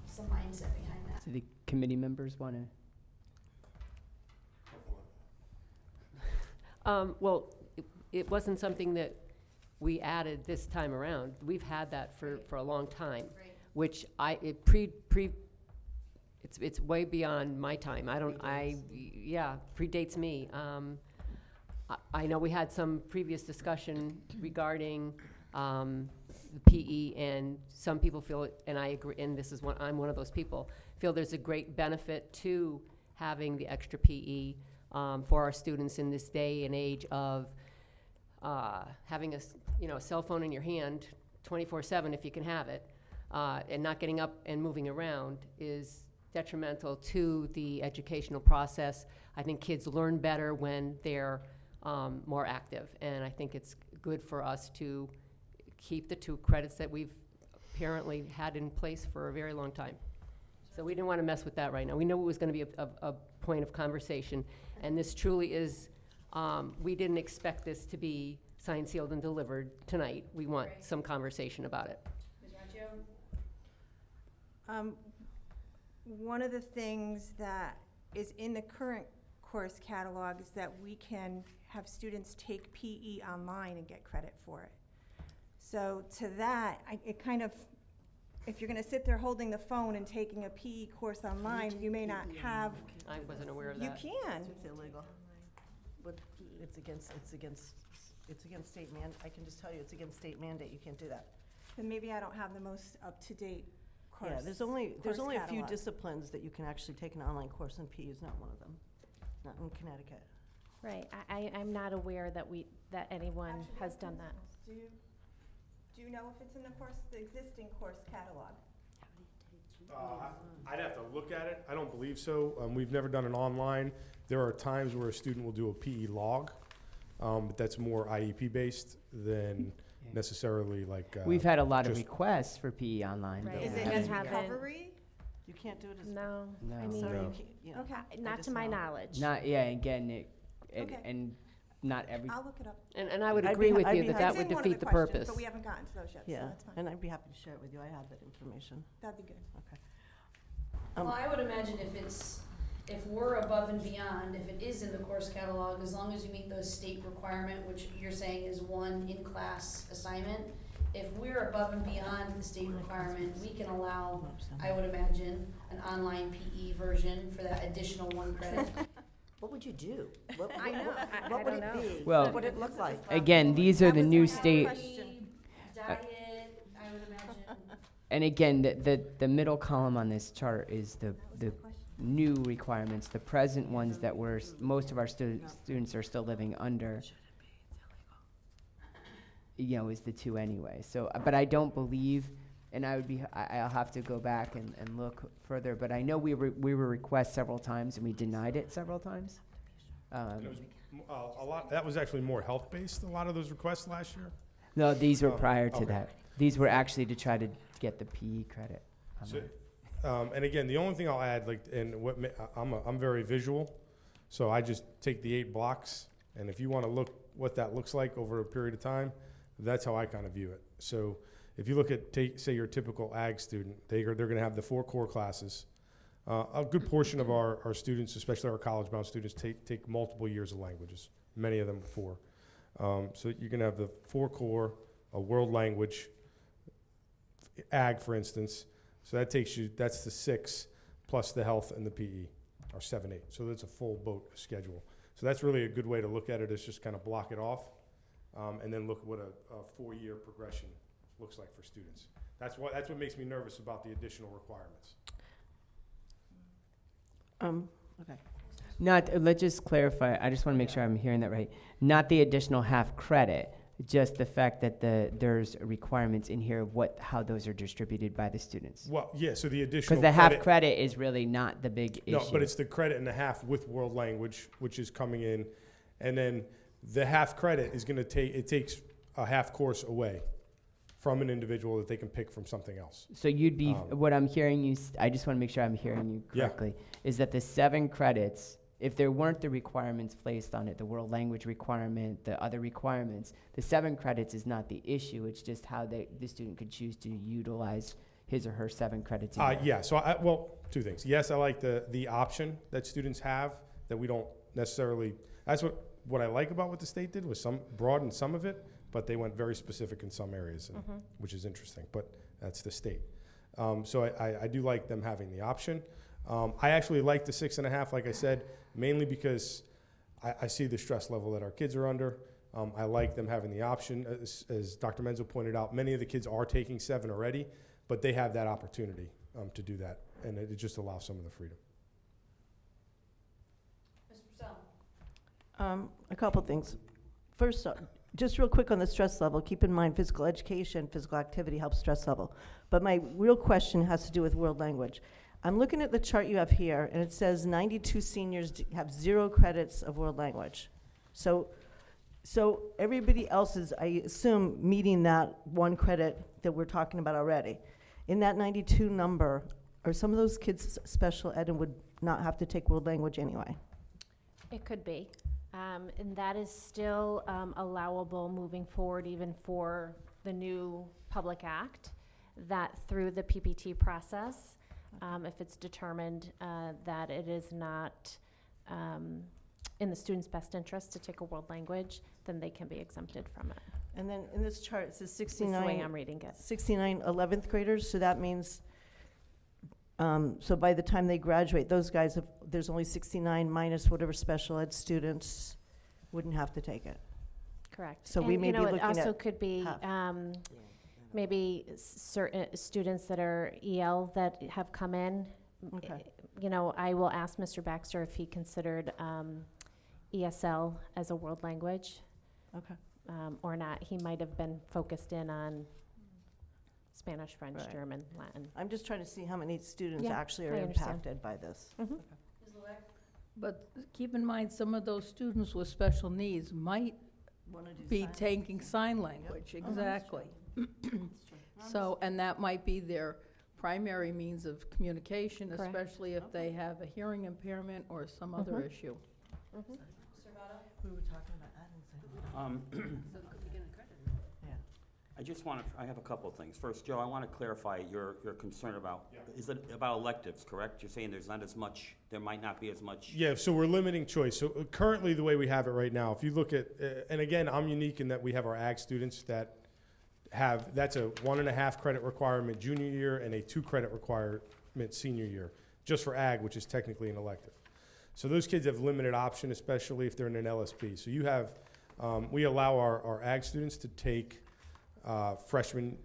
What's the mindset behind that? Do the committee members want to? Well, it wasn't something that we added this time around. We've had that for a long time, Right. which it's way beyond my time. Predates me. I know we had some previous discussion regarding the PE, and some people feel, and I agree, and I'm one of those people, feel there's a great benefit to having the extra PE for our students in this day and age of having a cell phone in your hand 24/7 if you can have it, and not getting up and moving around is detrimental to the educational process. I think kids learn better when they're more active, and I think it's good for us to keep the 2 credits that we've apparently had in place for a very long time. So we didn't want to mess with that right now. We know it was going to be a point of conversation, and this truly is, we didn't expect this to be signed, sealed, and delivered tonight. We want Right. some conversation about it. Ms. Raccio? One of the things that is in the current course catalog is that we can have students take PE online and get credit for it. So to that, it kind of, if you're going to sit there holding the phone and taking a PE course online, you may not have, I wasn't aware of you that. can. It's illegal. It's against state I can just tell you, it's against state mandate, you can't do that. Then maybe I don't have the most up-to-date course. Yeah, there's only a few catalog. disciplines that you can actually take an online course, and PE is not one of them, not in Connecticut. Right. I'm not aware that anyone Actually, has done that. Do you know if it's in the existing course catalog? I'd have to look at it. I don't believe so. We've never done an online. There are times where a student will do a PE log, but that's more IEP based than necessarily like. We've had a lot of just- requests for PE online. but Right. we Is it haven't- as haven't- recovery? You can't do it as. No. No. I mean, Sorry, No. you can't, you know. Okay, not just to my know. knowledge. Not, yeah, again, Okay. and not every, I'll look it up. And I would I'd agree be- with I'd you be that happy- that It's would in one of defeat the the questions, purpose. But we haven't gotten to those yet, so Yeah, that's fine. and I'd be happy to share it with you. I have that information. That'd be good. Okay. Well, I would imagine if we're above and beyond, if it is in the course catalog, as long as you meet those state requirement, which you're saying is 1 in-class assignment, if we're above and beyond the state requirement, we can allow, I would imagine, an online PE version for that additional 1 credit. What would you do? I know. What would it be? Well, What would it look like? again, these are That the was new my state, question. Diet, I would imagine. and again, the middle column on this chart is the new requirements. The present ones that most of our students are still living under, is the 2 anyway. So, but I don't believe, and I'll have to go back and look further, but I know we were requested several times and we denied it several times. And it was a lot. That was actually more health based. A lot of those requests last year. No, these were Oh, prior to okay. that. These were actually to try to get the PE credit. So, and again, the only thing I'll add, I'm very visual, so I just take the 8 blocks, and if you want to look what that looks like over a period of time, That's how I kind of view it. So if you look at, say, your typical ag student, they're going to have the 4 core classes. A good portion of our students, especially our college-bound students, take multiple years of languages, many of them 4. So you're going to have the 4 core, a world language, ag, for instance. So that's the 6 plus the health and the PE, or 7, 8. So that's a full boat schedule. So that's really a good way to look at it, is just kind of block it off, and then look at what a 4-year progression looks like for students. That's what makes me nervous about the additional requirements. Okay. Let's just clarify, I just want to make sure I'm hearing that right. Not the additional half credit, just the fact that there's requirements in here of how those are distributed by the students. Well, yeah, so the additional Because the half credit is really not the big issue. No, but it's the credit and the half with world language, which is coming in. And then the half credit is going to it takes a half course away from an individual that they can pick from something else. So you'd be, what I'm hearing you, I just want to make sure I'm hearing you correctly, is that the 7 credits, if there weren't the requirements placed on it, the world language requirement, the other requirements, the 7 credits is not the issue. It's just how the student could choose to utilize his or her 7 credits. Yeah, so well, 2 things. Yes, I like the option that students have that we don't necessarily, that's what I like about what the state did, was broaden some of it, but they went very specific in some areas, which is interesting, but that's the state. So I do like them having the option. I actually like the 6.5, like I said, mainly because I see the stress level that our kids are under. I like them having the option. As Dr. Menzel pointed out, many of the kids are taking 7 already, but they have that opportunity to do that, and it just allows some of the freedom. Mr. Purcell? A couple things. First, just real quick on the stress level, keep in mind physical education, physical activity helps stress level. But my real question has to do with world language. I'm looking at the chart you have here, and it says 92 seniors have 0 credits of world language. So everybody else is, I assume, meeting that 1 credit that we're talking about already. In that 92 number, are some of those kids special ed and would not have to take world language anyway? It could be. And that is still allowable moving forward, even for the new Public Act, that through the PPT process, if it's determined that it is not in the student's best interest to take a world language, then they can be exempted from it. And then in this chart, it says That's the way 69, I'm reading it. 69 11th graders, so that means, so by the time they graduate, those guys, there's only 69 minus whatever special ed students wouldn't have to take it. Correct. So we And, may be looking it also at could be half. maybe certain students that are EL that have come in. Okay. I will ask Mr. Baxter if he considered ESL as a world language. Okay. Or not. He might have been focused in on Spanish, French, Right. German, Latin. I'm just trying to see how many students Yeah, actually I are understand. impacted by this. Mhm. But keep in mind, some of those students with special needs might be taking sign language, exactly. So, and that might be their primary means of communication, Correct. especially if they have a hearing impairment or some other issue. We were talking about adding I just want to, I have a couple of things. First, Joe, I want to clarify your concern about, is it about electives, correct? You're saying there's not as much, there might not be as much. Yeah, so we're limiting choice. So currently, the way we have it right now, if you look at, and again, I'm unique in that we have our ag students that that's a 1.5 credit requirement junior year and a 2 credit requirement senior year, just for ag, which is technically an elective. So those kids have limited option, especially if they're in an LSP. So you have, we allow our ag students to take health freshman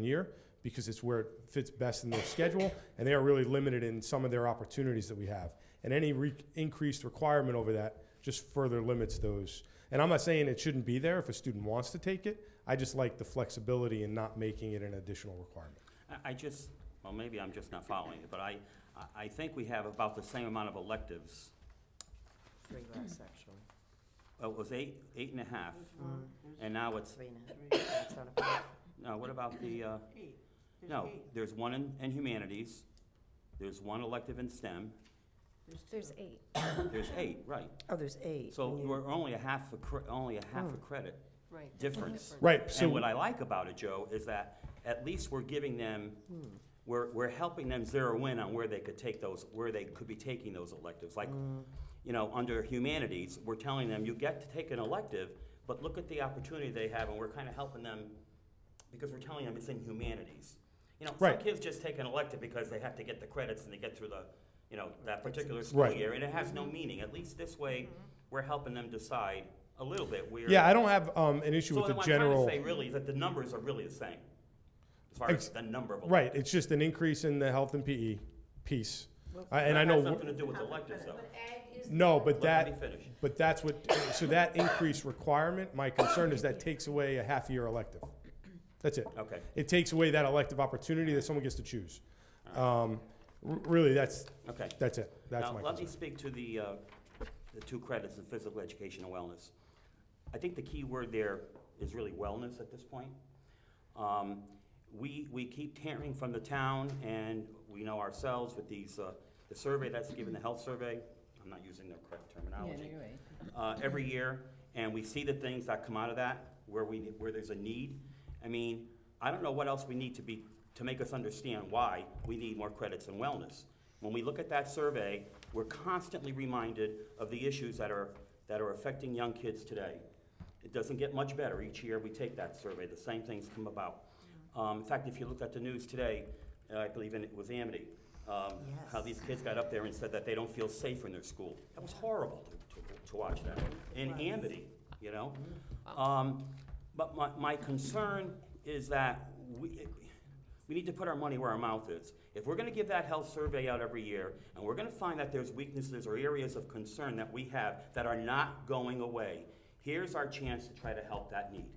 year, because it's where it fits best in their schedule, and they are really limited in some of their opportunities that we have. And any increased requirement over that just further limits those. And I'm not saying it shouldn't be there if a student wants to take it. I just like the flexibility in not making it an additional requirement. Well, maybe I'm just not following it, but I think we have about the same amount of electives. 3 less, actually. It was 8.5, and now it's, 3.5. That's not a five. no, what about the, no, there's 1 in humanities, there's 1 elective in STEM, There's 8. there's 8, right. Oh, there's 8. So and you- we're only a half a credit. Right. difference. Right, And so, what I like about it, Joe, is that at least we're giving them, we're helping them zero in on where they could take those, where they could be taking those electives. Like, you know, under humanities, we're telling them, you get to take an elective, but look at the opportunity they have, and we're kind of helping them because we're telling them it's in humanities. You know, some Right. kids just take an elective because they have to get the credits and they get through the, you know, that particular school Right. year, and it has no meaning. At least this way, we're helping them decide a little bit where. yeah, I don't have an issue So with the what I'm general. trying to say really is that the numbers are really the same, as far as the number of Right, electives. it's just an increase in the health and PE piece. And I That has know, nothing to do with electives, though. But ag is. no, but Let me that, finish. but that's what, so that increased requirement, my concern is that takes away a half-year elective. That's it. Okay. It takes away that elective opportunity that someone gets to choose. Really, that's Okay. it. That's Now, my let me concern. speak to the 2 credits in physical education and wellness. I think the key word there is really wellness at this point. We keep hearing from the town, and we know ourselves with these, the survey that's given, the health survey, I'm not using the correct terminology. Every year, and we see the things that come out of that, where there's a need. I mean, I don't know what else we need to make us understand why we need more credits in wellness. When we look at that survey, we're constantly reminded of the issues that are affecting young kids today. It doesn't get much better. Each year we take that survey, the same things come about. In fact, if you looked at the news today, I believe it was Amity, how these kids got up there and said that they don't feel safe in their school. That was horrible to watch that in Amity, you know? But my concern is that we need to put our money where our mouth is. If we're gonna give that health survey out every year, and we're gonna find that there's weaknesses or areas of concern that we have that are not going away, here's our chance to try to help that need.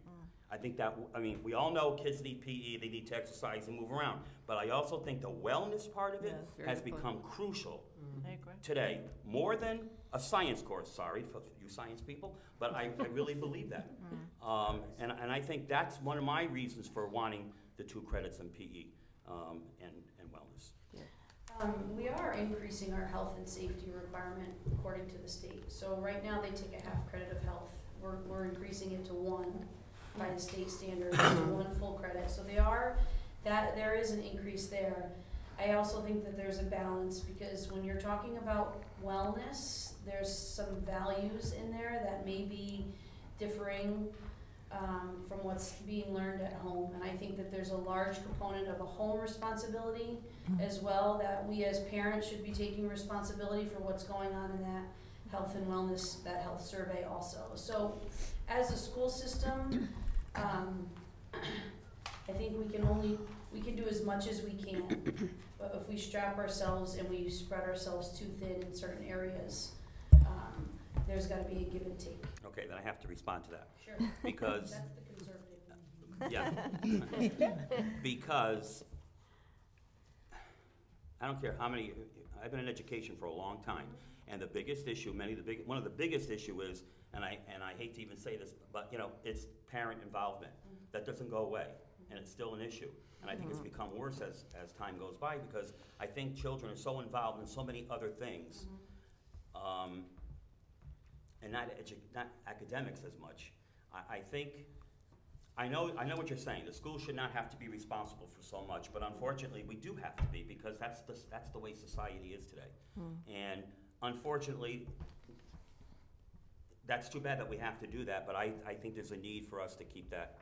I think that, I mean, we all know kids need PE, they need to exercise and move around, but I also think the wellness part of it Yes. has Very become crucial I agree. today, more than a science course, sorry for you science people, but I really believe that. And I think that's one of my reasons for wanting the 2 credits in PE and wellness. We are increasing our health and safety requirement according to the state. So right now, they take a half credit of health. We're increasing it to 1 by the state standards, to 1 full credit. So there is an increase there. I also think that there's a balance, because when you're talking about wellness, there's some values in there that may be differing from what's being learned at home. And I think that there's a large component of a home responsibility as well, that we as parents should be taking responsibility for what's going on in that health and wellness, that health survey also. So as a school system, I think we can do as much as we can. But if we strap ourselves and we spread ourselves too thin in certain areas, there's gotta be a give and take. Okay, then I have to respond to that. Sure. Because, That's the conservative. yeah, because I don't care how many, I've been in education for a long time, and the biggest issue, one of the biggest issue is, and I hate to even say this, but you know, it's parent involvement. That doesn't go away, and it's still an issue. And I think it's become worse as time goes by, because I think children are so involved in so many other things, and not academics as much. I know what you're saying. The school should not have to be responsible for so much, but unfortunately, we do have to be, because that's the way society is today. And unfortunately, that's too bad that we have to do that, but I think there's a need for us to keep that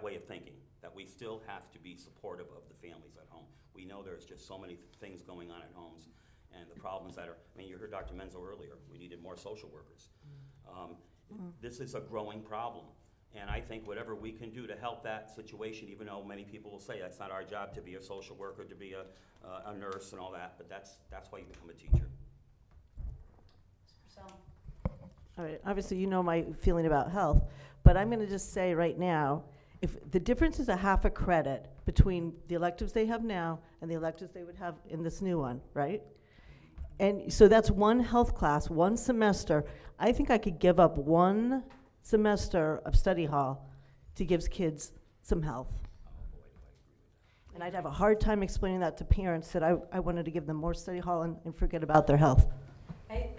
way of thinking, that we still have to be supportive of the families at home. We know there's just so many things going on at homes, and the problems that are, I mean, you heard Dr. Menzo earlier, we needed more social workers. This is a growing problem, and I think whatever we can do to help that situation, even though many people will say that's not our job to be a social worker, to be a nurse and all that, but that's why you become a teacher. So, All right, obviously you know my feeling about health, but I'm gonna just say right now, if the difference is a half a credit between the electives they have now and the electives they would have in this new one, right? And so that's 1 health class, 1 semester. I think I could give up 1 semester of study hall to give kids some health. And I'd have a hard time explaining that to parents that I wanted to give them more study hall and forget about their health. I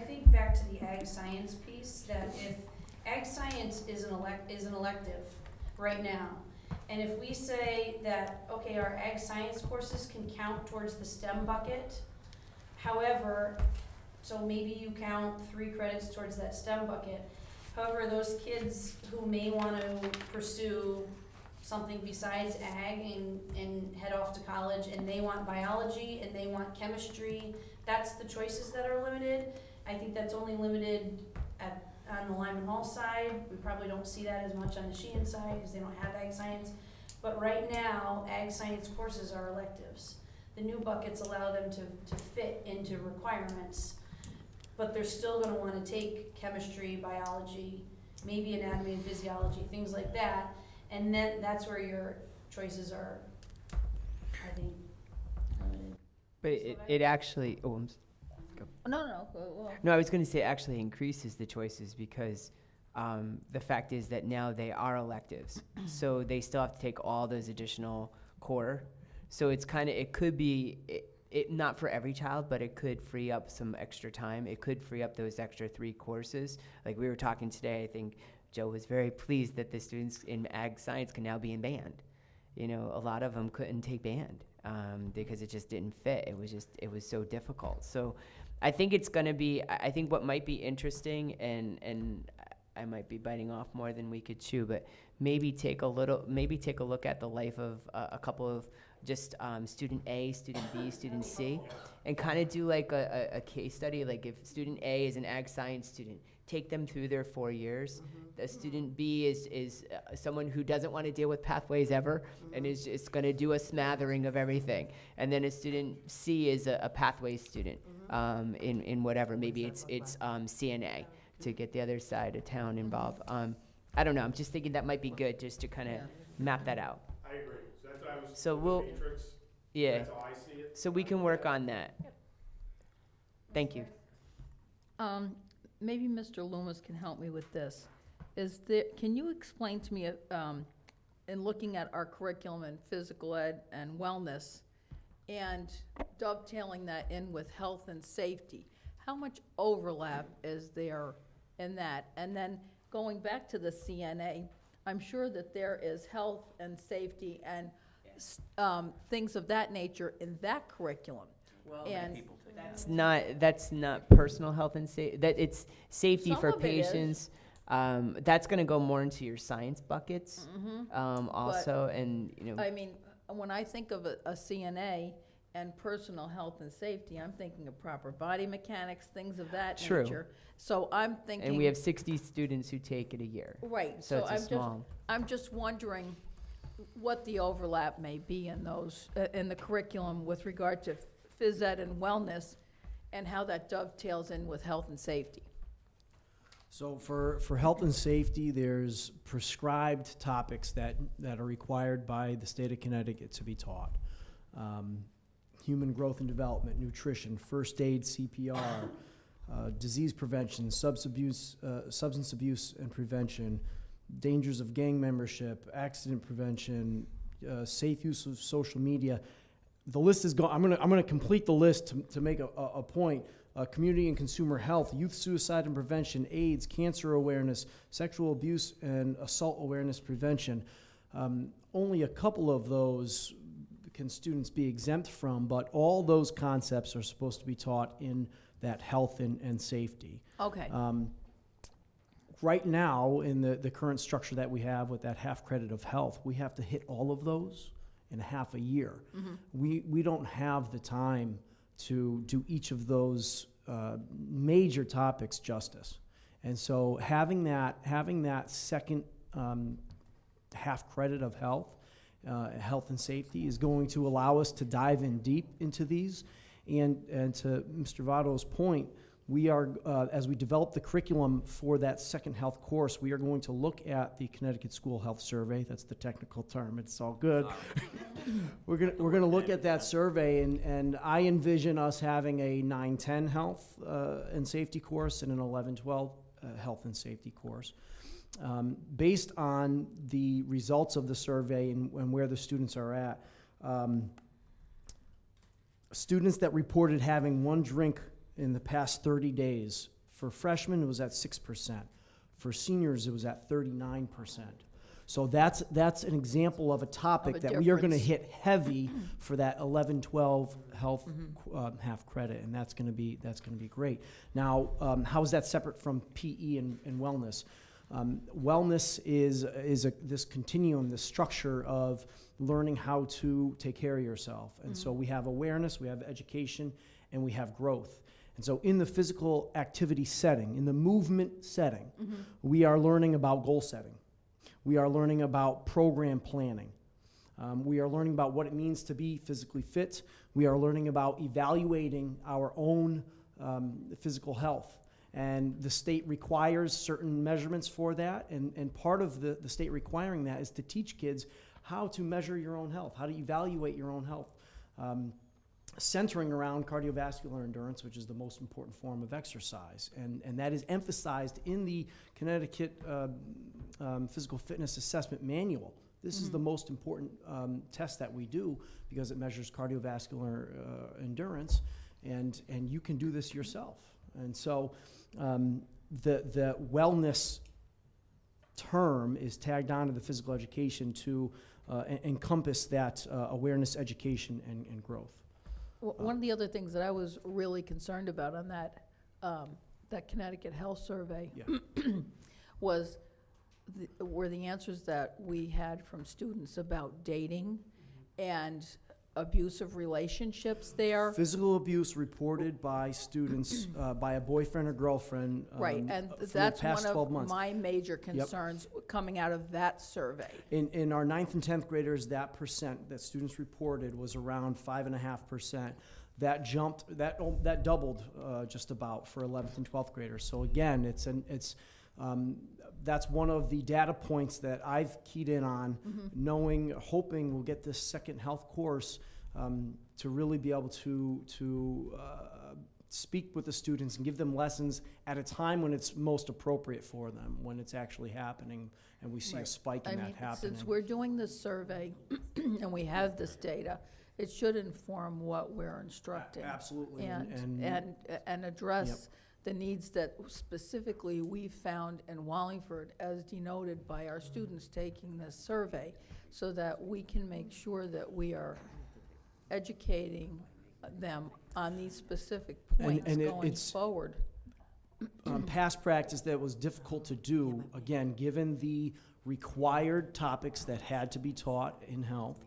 think back to the ag science piece, that if ag science is an elective right now. And if we say that, okay, our ag science courses can count towards the STEM bucket, however, so maybe you count 3 credits towards that STEM bucket. However, those kids who may want to pursue something besides ag and head off to college, and they want biology and they want chemistry, that's the choices that are limited. I think that's only limited on the Lyman Hall side. We probably don't see that as much on the Sheehan side because they don't have ag science. But right now, ag science courses are electives. The new buckets allow them to fit into requirements, but they're still gonna wanna take chemistry, biology, maybe anatomy and physiology, things like that. And then that's where your choices are, I think, limited. But it actually, No, well, no, I was gonna say it actually increases the choices because the fact is that now they are electives. So they still have to take all those additional core. So it's it could be, not for every child, but it could free up some extra time. It could free up those extra 3 courses. Like we were talking today, I think Joe was very pleased that the students in ag science can now be in band. You know, a lot of them couldn't take band because it just didn't fit. It was so difficult. So I think it's gonna be, I think what might be interesting, and I might be biting off more than we could chew, but maybe take a look at the life of a couple of just student A, student B, student C, and kind of do like a case study. Like if student A is an ag science student, take them through their 4 years. The student B is someone who doesn't want to deal with pathways ever and is just going to do a smattering of everything. And then a student C is a pathways student in whatever. Maybe it's CNA to get the other side of town involved. I don't know. I'm just thinking that might be good just to kind of map that out. I agree. So that's what I was. So with we'll- the matrix, Yeah. that's how I see it. So we can work on that. Thank you. maybe Mr. Loomis can help me with this. Can you explain to me, in looking at our curriculum in physical ed and wellness, and dovetailing that in with health and safety, how much overlap is there in that? And then going back to the CNA, I'm sure that there is health and safety and things of that nature in that curriculum. Well, And that's not personal health and safety. That it's safety Some for of it is. patients. That's going to go more into your science buckets, also, and I mean, when I think of a CNA and personal health and safety, I'm thinking of proper body mechanics, things of that True. nature. So I'm thinking. and we have 60 students who take it a year. Right, So so it's a small. I'm just wondering what the overlap may be in those, in the curriculum with regard to phys ed and wellness, and how that dovetails in with health and safety. So for health and safety, there's prescribed topics that are required by the state of Connecticut to be taught. Human growth and development, nutrition, first aid, CPR, disease prevention, substance abuse and prevention, dangers of gang membership, accident prevention, safe use of social media. The list is gone. I'm gonna complete the list to make a point. Community and consumer health, youth suicide and prevention, AIDS, cancer awareness, sexual abuse and assault awareness prevention. Only a couple of those can students be exempt from, but all those concepts are supposed to be taught in that health and safety. Okay. Right now, in the current structure that we have with that half credit of health, we have to hit all of those in half a year. We don't have the time to do each of those major topics justice. And so having that second half credit of health and safety is going to allow us to dive in deep into these. And to Mr. Votto's point, we are, as we develop the curriculum for that second health course, we are going to look at the Connecticut School Health Survey. That's the technical term. It's all good. We're gonna look at that survey, and I envision us having a 9-10 health and safety course and an 11-12 health and safety course. Based on the results of the survey and where the students are at, students that reported having one drink in the past 30 days, for freshmen, it was at 6%. For seniors, it was at 39%. So that's an example of a topic Of a that we are going to difference. hit heavy for that 11, 12 health half credit, and that's going to be great. Now, how is that separate from PE and wellness? Wellness is this continuum, this structure of learning how to take care of yourself. And so we have awareness, we have education, and we have growth. And so in the physical activity setting, in the movement setting, we are learning about goal setting. We are learning about program planning. We are learning about what it means to be physically fit. We are learning about evaluating our own physical health. And the state requires certain measurements for that. And part of the state requiring that is to teach kids how to measure your own health, how to evaluate your own health, centering around cardiovascular endurance, which is the most important form of exercise. And that is emphasized in the Connecticut Physical Fitness Assessment Manual. This is the most important test that we do because it measures cardiovascular endurance, and you can do this yourself. And so the wellness term is tagged onto the physical education to encompass that awareness, education, and growth. One of the other things that I was really concerned about on that Connecticut Health Survey were the answers that we had from students about dating and abusive relationships there. Physical abuse reported by students by a boyfriend or girlfriend Right, and for the that's past one 12 of months. my major concerns coming out of that survey. In our 9th and 10th graders, that percent that students reported was around 5.5%. That jumped, that doubled just about for 11th and 12th graders. So again, that's one of the data points that I've keyed in on, hoping we'll get this second health course to really be able to speak with the students and give them lessons at a time when it's most appropriate for them, when it's actually happening, and we see a spike in that happening. Since we're doing this survey and we have this data, it should inform what we're instructing. Absolutely. And address the needs that specifically we found in Wallingford, as denoted by our students taking this survey, so that we can make sure that we are educating them on these specific points going forward. Past practice that was difficult to do, again, given the required topics that had to be taught in health,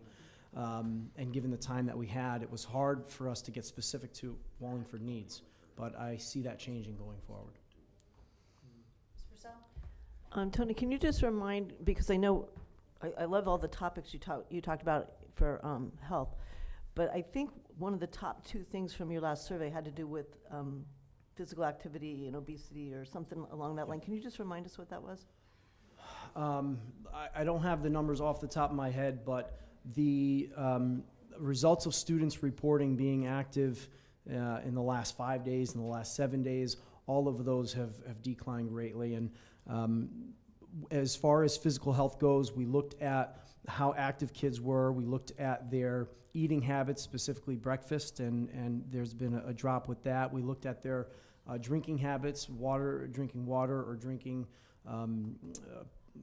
and given the time that we had, it was hard for us to get specific to Wallingford needs. But I see that changing going forward. Ms. Purcell? Tony, can you just remind, because I know, I love all the topics you talked about for health, but I think one of the top 2 things from your last survey had to do with physical activity and obesity or something along that line. Can you just remind us what that was? I don't have the numbers off the top of my head, but the results of students reporting being active in the last 5 days, in the last 7 days, all of those have declined greatly. And as far as physical health goes, we looked at how active kids were. We looked at their eating habits, specifically breakfast, and there's been a drop with that. We looked at their drinking habits, drinking water or drinking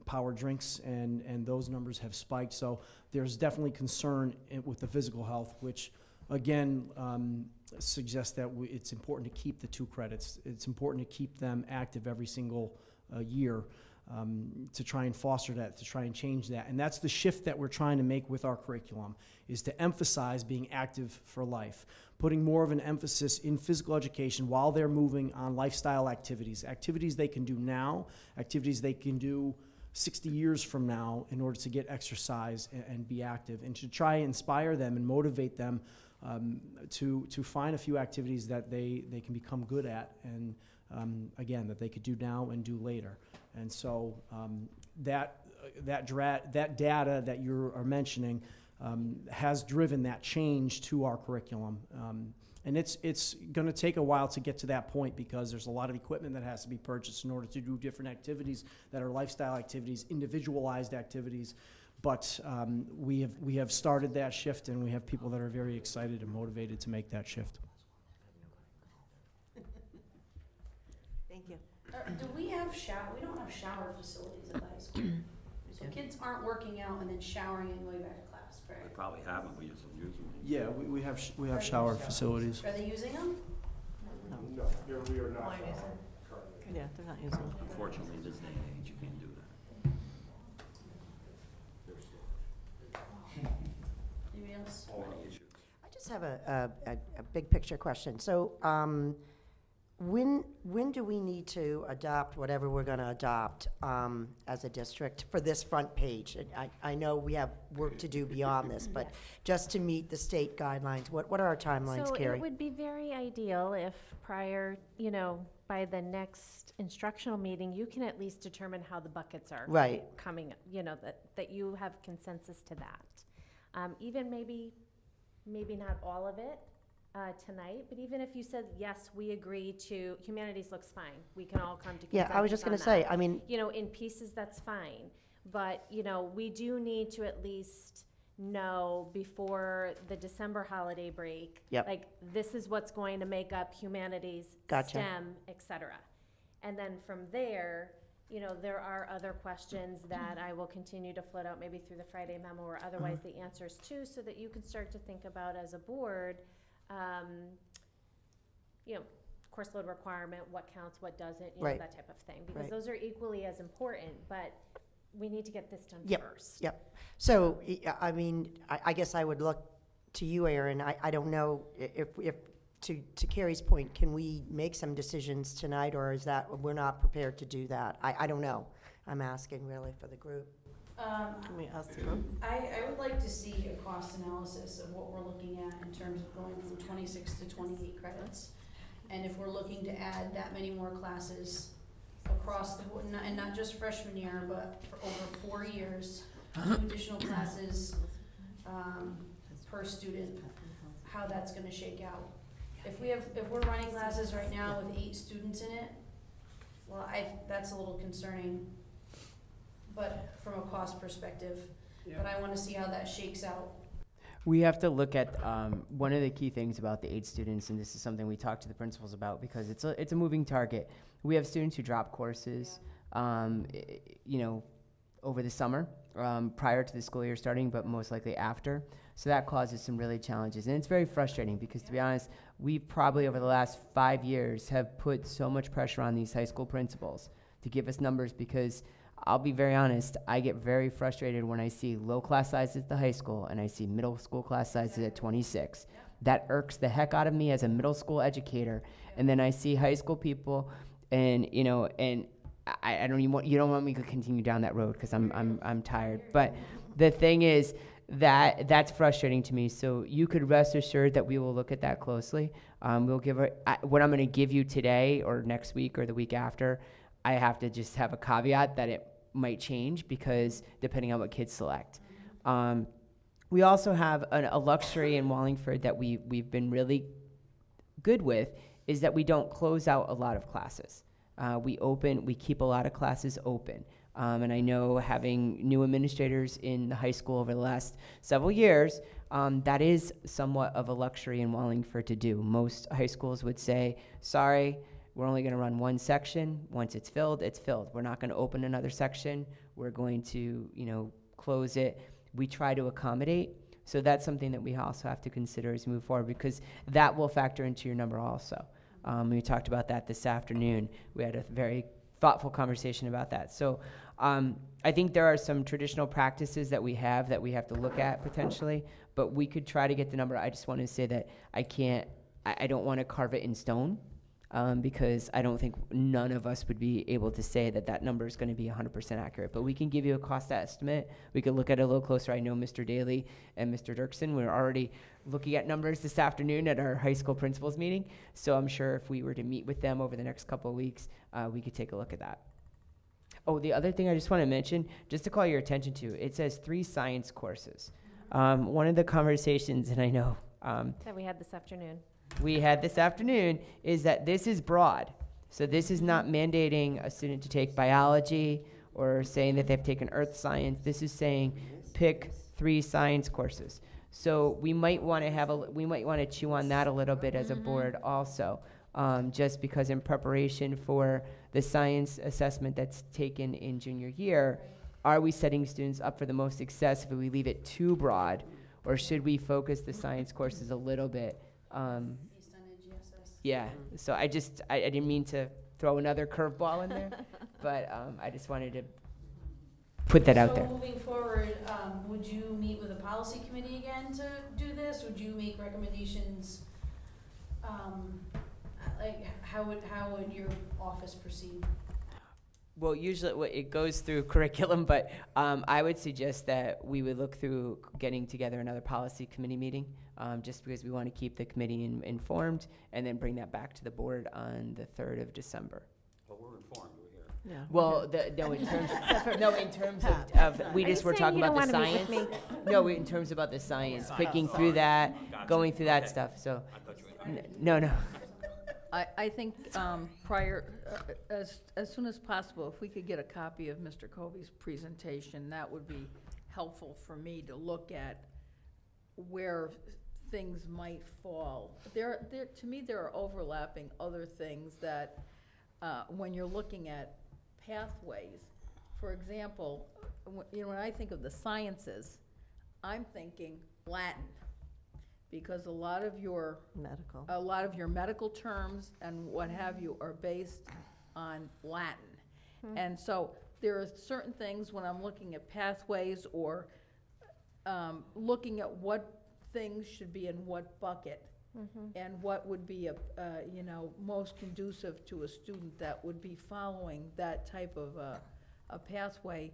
power drinks, and those numbers have spiked. So there's definitely concern with the physical health, which again suggests that it's important to keep the 2 credits. It's important to keep them active every single year to try and foster that, to try and change that. And that's the shift that we're trying to make with our curriculum, is to emphasize being active for life, putting more of an emphasis in physical education while they're moving on lifestyle activities they can do now, activities they can do 60 years from now in order to get exercise and be active, and to try and inspire them and motivate them to find a few activities that they can become good at, and again, that they could do now and do later. And so that data that you are mentioning has driven that change to our curriculum. And it's going to take a while to get to that point, because there's a lot of equipment that has to be purchased in order to do different activities that are lifestyle activities, individualized activities. But we have started that shift, and we have people that are very excited and motivated to make that shift. Thank you. Do we have we don't have shower facilities at the high school. So kids aren't working out and then showering and going back to class, We correct? probably have them, we just don't use them. Yeah, we have shower facilities. Are they using them? No, we are not. Yeah, they're not using it. Unfortunately, in this day and age, you can't do that. Anybody else? Many issues. I just have a big picture question. So, when do we need to adopt whatever we're gonna adopt, as a district for this front page? And I know we have work to do beyond this, but just to meet the state guidelines, what are our timelines, So Carrie? it would be very ideal if prior, by the next instructional meeting, you can at least determine how the buckets are Right. coming, that you have consensus to that. Even maybe not all of it tonight, but even if you said, yes, we agree to, humanities looks fine, we can all come to consensus Yeah, I was just gonna on say, that. I mean, In pieces, that's fine. But, we do need to at least know before the December holiday break. Yep. Like, this is what's going to make up humanities, Gotcha. STEM, et cetera. And then from there, there are other questions that I will continue to float out maybe through the Friday memo or otherwise the answers to, so that you can start to think about as a board, course load requirement, what counts, what doesn't, Right. that type of thing. Because Right. those are equally as important, but we need to get this done Yep. first. Yep. So, I mean, I guess I would look to you, Aaron. I don't know if to Carrie's point, can we make some decisions tonight, or is that, we're not prepared to do that? I don't know. I'm asking really for the group. Can we ask the group? I would like to see a cost analysis of what we're looking at in terms of going from 26 to 28 credits. And if we're looking to add that many more classes across the board, and not just freshman year, but for over 4 years, 2 additional classes per student, how that's gonna shake out. If we're running classes right now with 8 students in it, well, that's a little concerning, but from a cost perspective, but I wanna see how that shakes out. We have to look at, one of the key things about the 8 students, and this is something we talk to the principals about because it's a moving target. We have students who drop courses, over the summer, prior to the school year starting, but most likely after. So that causes some really challenges. And it's very frustrating because, to be honest, we probably over the last 5 years have put so much pressure on these high school principals to give us numbers because I'll be very honest, I get very frustrated when I see low class sizes at the high school and I see middle school class sizes at 26. That irks the heck out of me as a middle school educator. And then I see high school people and, and I don't even want, you don't want me to continue down that road because I'm tired. But the thing is that's frustrating to me. So you could rest assured that we will look at that closely. We'll give what I'm going to give you today or next week or the week after. I have to just have a caveat that it might change because depending on what kids select. We also have a luxury in Wallingford that we've been really good with is that we don't close out a lot of classes. We keep a lot of classes open. And I know having new administrators in the high school over the last several years, that is somewhat of a luxury in Wallingford to do. Most high schools would say, sorry, we're only going to run one section. Once it's filled, it's filled. We're not going to open another section. We're going to, close it. We try to accommodate. So that's something that we also have to consider as we move forward because that will factor into your number also. We talked about that this afternoon. We had a very thoughtful conversation about that. So I think there are some traditional practices that we have to look at potentially, but we could try to get the number. I just want to say that I don't want to carve it in stone. Because I don't think none of us would be able to say that number is going to be 100% accurate. But we can give you a cost estimate. We could look at it a little closer. I know Mr. Daly and Mr. Dirksen, we're already looking at numbers this afternoon at our high school principals meeting. So I'm sure if we were to meet with them over the next couple of weeks, we could take a look at that. Oh, the other thing I just want to mention, just to call your attention to, it says 3 science courses. One of the conversations, and I know That we had this afternoon. Is that this is broad. So this is not mandating a student to take biology or saying that they've taken earth science. This is saying pick 3 science courses. So we might want to chew on that a little bit as a board also, just because in preparation for the science assessment that's taken in junior year, are we setting students up for the most success if we leave it too broad? Or should we focus the science courses a little bit? Based on NGSS. Yeah, so I didn't mean to throw another curveball in there, but I just wanted to put that out there. So moving forward, would you meet with the policy committee again to do this? Would you make recommendations? Like, how would your office proceed? Well, usually it goes through curriculum, but I would suggest that we would look through getting together another policy committee meeting, just because we want to keep the committee informed, and then bring that back to the board on the 3rd of December. Well, we're informed, we're here. Yeah. Well, in terms of we Are you just were saying talking you about don't the wanna meet with science. No, in terms about the science, picking through that, Gotcha. going through that Okay. stuff. So, I thought you were. no. I think as soon as possible, if we could get a copy of Mr. Covey's presentation, that would be helpful for me to look at where things might fall. To me, there are overlapping other things that, when you're looking at pathways, for example, when I think of the sciences, I'm thinking Latin, because a lot of your medical terms and what have you are based on Latin. And so there are certain things when I'm looking at pathways or looking at what things should be in what bucket and what would be most conducive to a student that would be following that type of a pathway.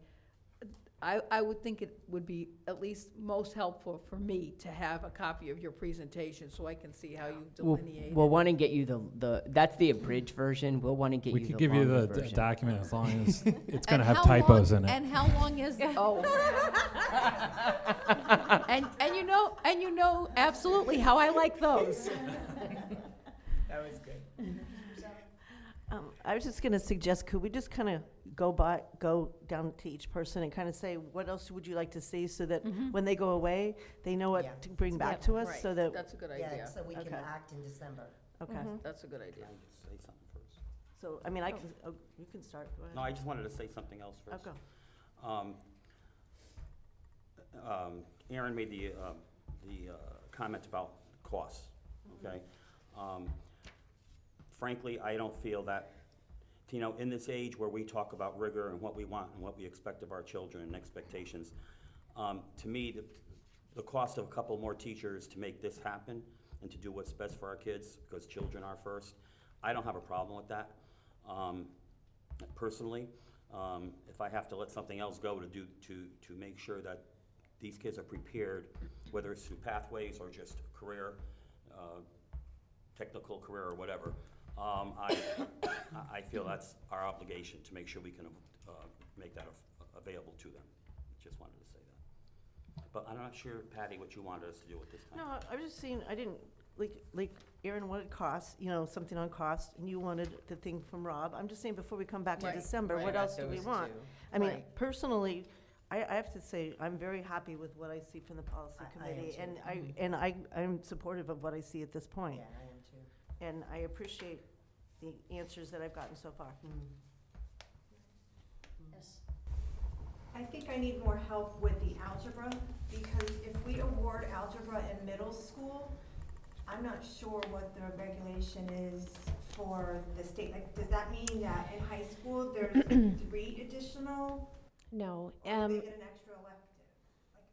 I would think it would be at least most helpful for me to have a copy of your presentation so I can see how you delineate We'll it. want to get you that's the abridged version. We'll want to get We you could the give you longer the version. document as long as it's going And to have how typos long- in it. And how long is, and you know absolutely how I like those. That was good. I was just gonna suggest, could we just kind of go down to each person and kind of say, what else would you like to see, so that when they go away, they know Yeah. what to bring back Yep, to us, right. so that, That's a good Yeah, idea. so we can Okay. act in December. okay. That's a good idea. Can I just say something first? So, I mean, I can, you can start, go ahead. No, I just wanted to say something else first. Okay. Aaron made the comment about costs, okay? Frankly, I don't feel that, in this age where we talk about rigor and what we want and what we expect of our children and expectations, to me, the cost of a couple more teachers to make this happen and to do what's best for our kids, because children are first, I don't have a problem with that. Personally, if I have to let something else go to make sure that these kids are prepared, whether it's through pathways or just career, technical career or whatever, I feel that's our obligation to make sure we can make that available to them. Just wanted to say that. But I'm not sure, Patty, what you wanted us to do with this time. No, I was just saying, I didn't, like Aaron wanted cost, something on cost, and you wanted the thing from Rob. I'm just saying, before we come back to Right, December, right. what else do we want? I mean, Right. personally, I have to say, I'm very happy with what I see from the policy I am committee, too. and I'm supportive of what I see at this point. Yeah, I am too. And I appreciate the answers that I've gotten so far. Yes. I think I need more help with the algebra, because if we award algebra in middle school, I'm not sure what the regulation is for the state. Like, does that mean that in high school, there's 3 additional, No. or do they get an extra elective? Like,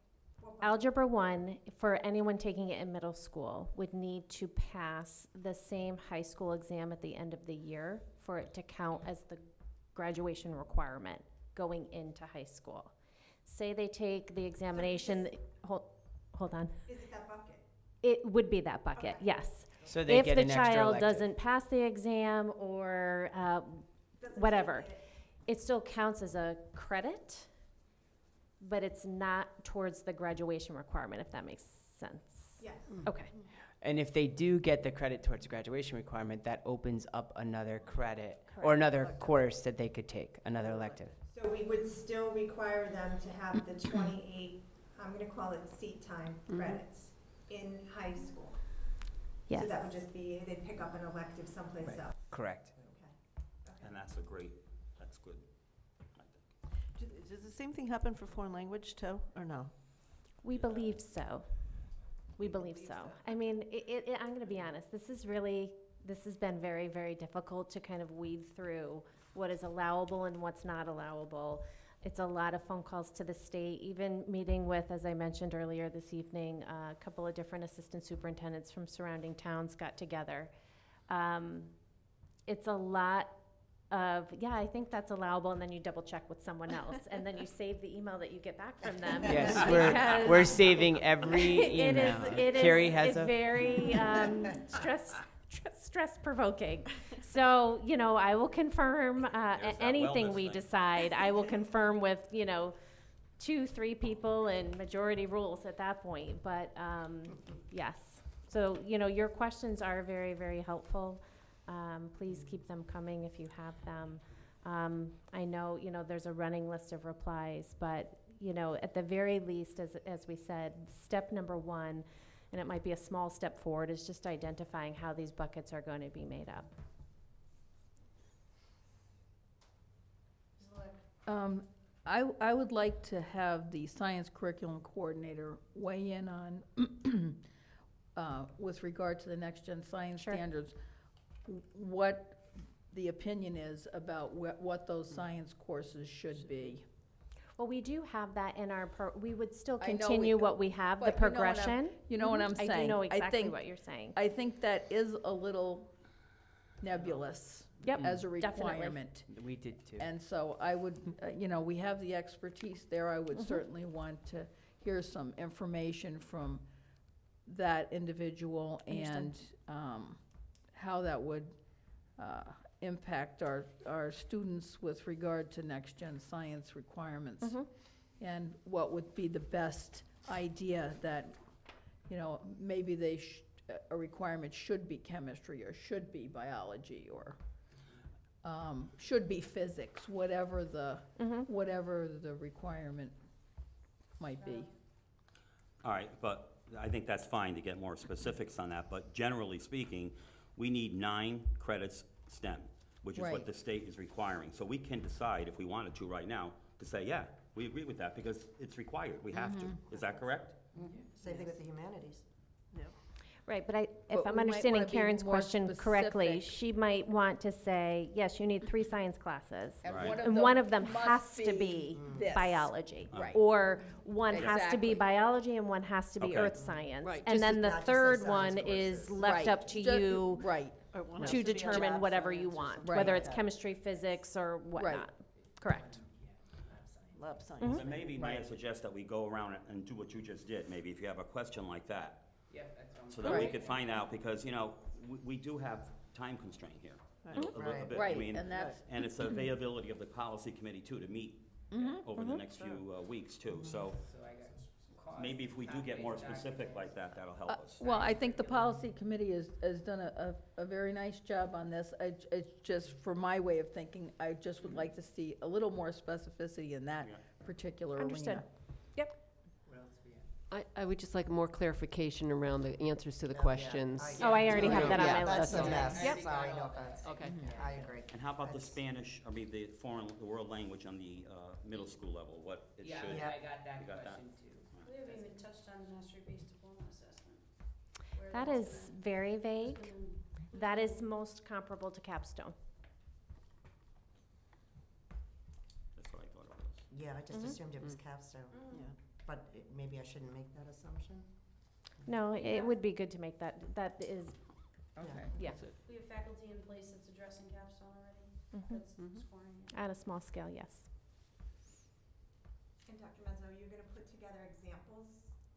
what- Algebra 1, for anyone taking it in middle school, would need to pass the same high school exam at the end of the year for it to count as the graduation requirement going into high school. Say they take the examination, hold on. Is it that bucket? It would be that bucket, Okay. yes. So they If get the an extra child elective. doesn't pass the exam or Doesn't whatever, take it. it still counts as a credit, but it's not towards the graduation requirement, if that makes sense. Yes. Okay. And if they do get the credit towards the graduation requirement, that opens up another credit or Correct. another course that they could take, another elective. So we would still require them to have the 28, I'm gonna call it seat time credits in high school. Yes. So that would just be, they'd pick up an elective someplace Right. else. Correct. Okay. And that's good, I think. Does the same thing happen for foreign language too, or no? We believe so. We believe so. I mean, I'm going to be honest, this has been very, very difficult to kind of weed through what is allowable and what's not allowable. It's a lot of phone calls to the state, even meeting with, as I mentioned earlier this evening, a couple of different assistant superintendents from surrounding towns got together. It's a lot of, yeah, I think that's allowable, and then you double check with someone else, and then you save the email that you get back from them. Yes, we're saving every email. Carrie has it's a. very stress provoking. So, you know, I will confirm that anything wellness we thing. decide. I will confirm with, 2-3 people and majority rules at that point. But yes. So, your questions are very, very helpful. Please keep them coming if you have them. I know, there's a running list of replies, but, at the very least, as we said, step number 1, and it might be a small step forward, is just identifying how these buckets are going to be made up. I would like to have the science curriculum coordinator weigh in on, with regard to the next gen science Sure. standards, what the opinion is about what those science courses should be. Well, we do have that in our, we would still I know we continue do, what we have, the but you know what I'm- progression. You know what I'm saying? I do know exactly think- what you're saying. I think that is a little nebulous Yep, as a definitely. requirement. We did too. And so I would, we have the expertise there. I would Mhm. certainly want to hear some information from that individual and how that would impact our students with regard to next-gen science requirements. Mhm. And what would be the best idea that, maybe a requirement should be chemistry or should be biology or should be physics, whatever the requirement might be. All right, but I think that's fine to get more specifics on that, but generally speaking, we need 9 credits STEM, which is what Right. the state is requiring. So we can decide if we wanted to right now to say, yeah, we agree with that because it's required, we have to. Is that correct? Same thing with the humanities. Right, but if But we I'm might understanding wanna be Karen's more question correctly, specific. she might want to say, yes, you need 3 science classes. Right. And one of them must has to be this. biology. Right. Or one has to Exactly. be biology and one has to be Okay. earth science. Right. And Just then the not just say third science one is courses. left Right. up to Ju- you Right. to determine whatever you want, Right. whether it's chemistry, physics, or whatnot. Correct. Lab science. Mhm. So maybe may I suggest that we go around and do what you just did, maybe if you have a question like that. So that we Right. could find out, because, we do have time constraint here. Right. A little Right. bit. I Right, mean, and that's, and it's the availability of the policy committee too, to meet over the next few weeks too. So maybe if we do get more specific like that, that'll help us. well, I think the policy committee has done a very nice job on this. It's just, for my way of thinking, I just would like to see a little more specificity in that Yeah. particular arena. Understood. I would just like more clarification around the answers to the Yeah. questions. Oh, I already have that on Yeah, my That's list. a mess. Yep. Sorry, no offense. Okay. I agree. And how about the That's- Spanish, the world language on the middle school level, what it should? Yeah. I got that You got that? question too. We haven't even touched on mastery-based diploma assessment. Where That that's is very vague. That is most comparable to capstone. That's what I thought it was. Yeah, I just Mhm. assumed it was capstone, Yeah. but maybe I shouldn't make that assumption. No, it would be good to make that is, Okay. yeah, We have faculty in place that's addressing capstone already, mhm. that's Mhm. scoring it. At a small scale, yes. And Dr. Mezzo, you're gonna put together examples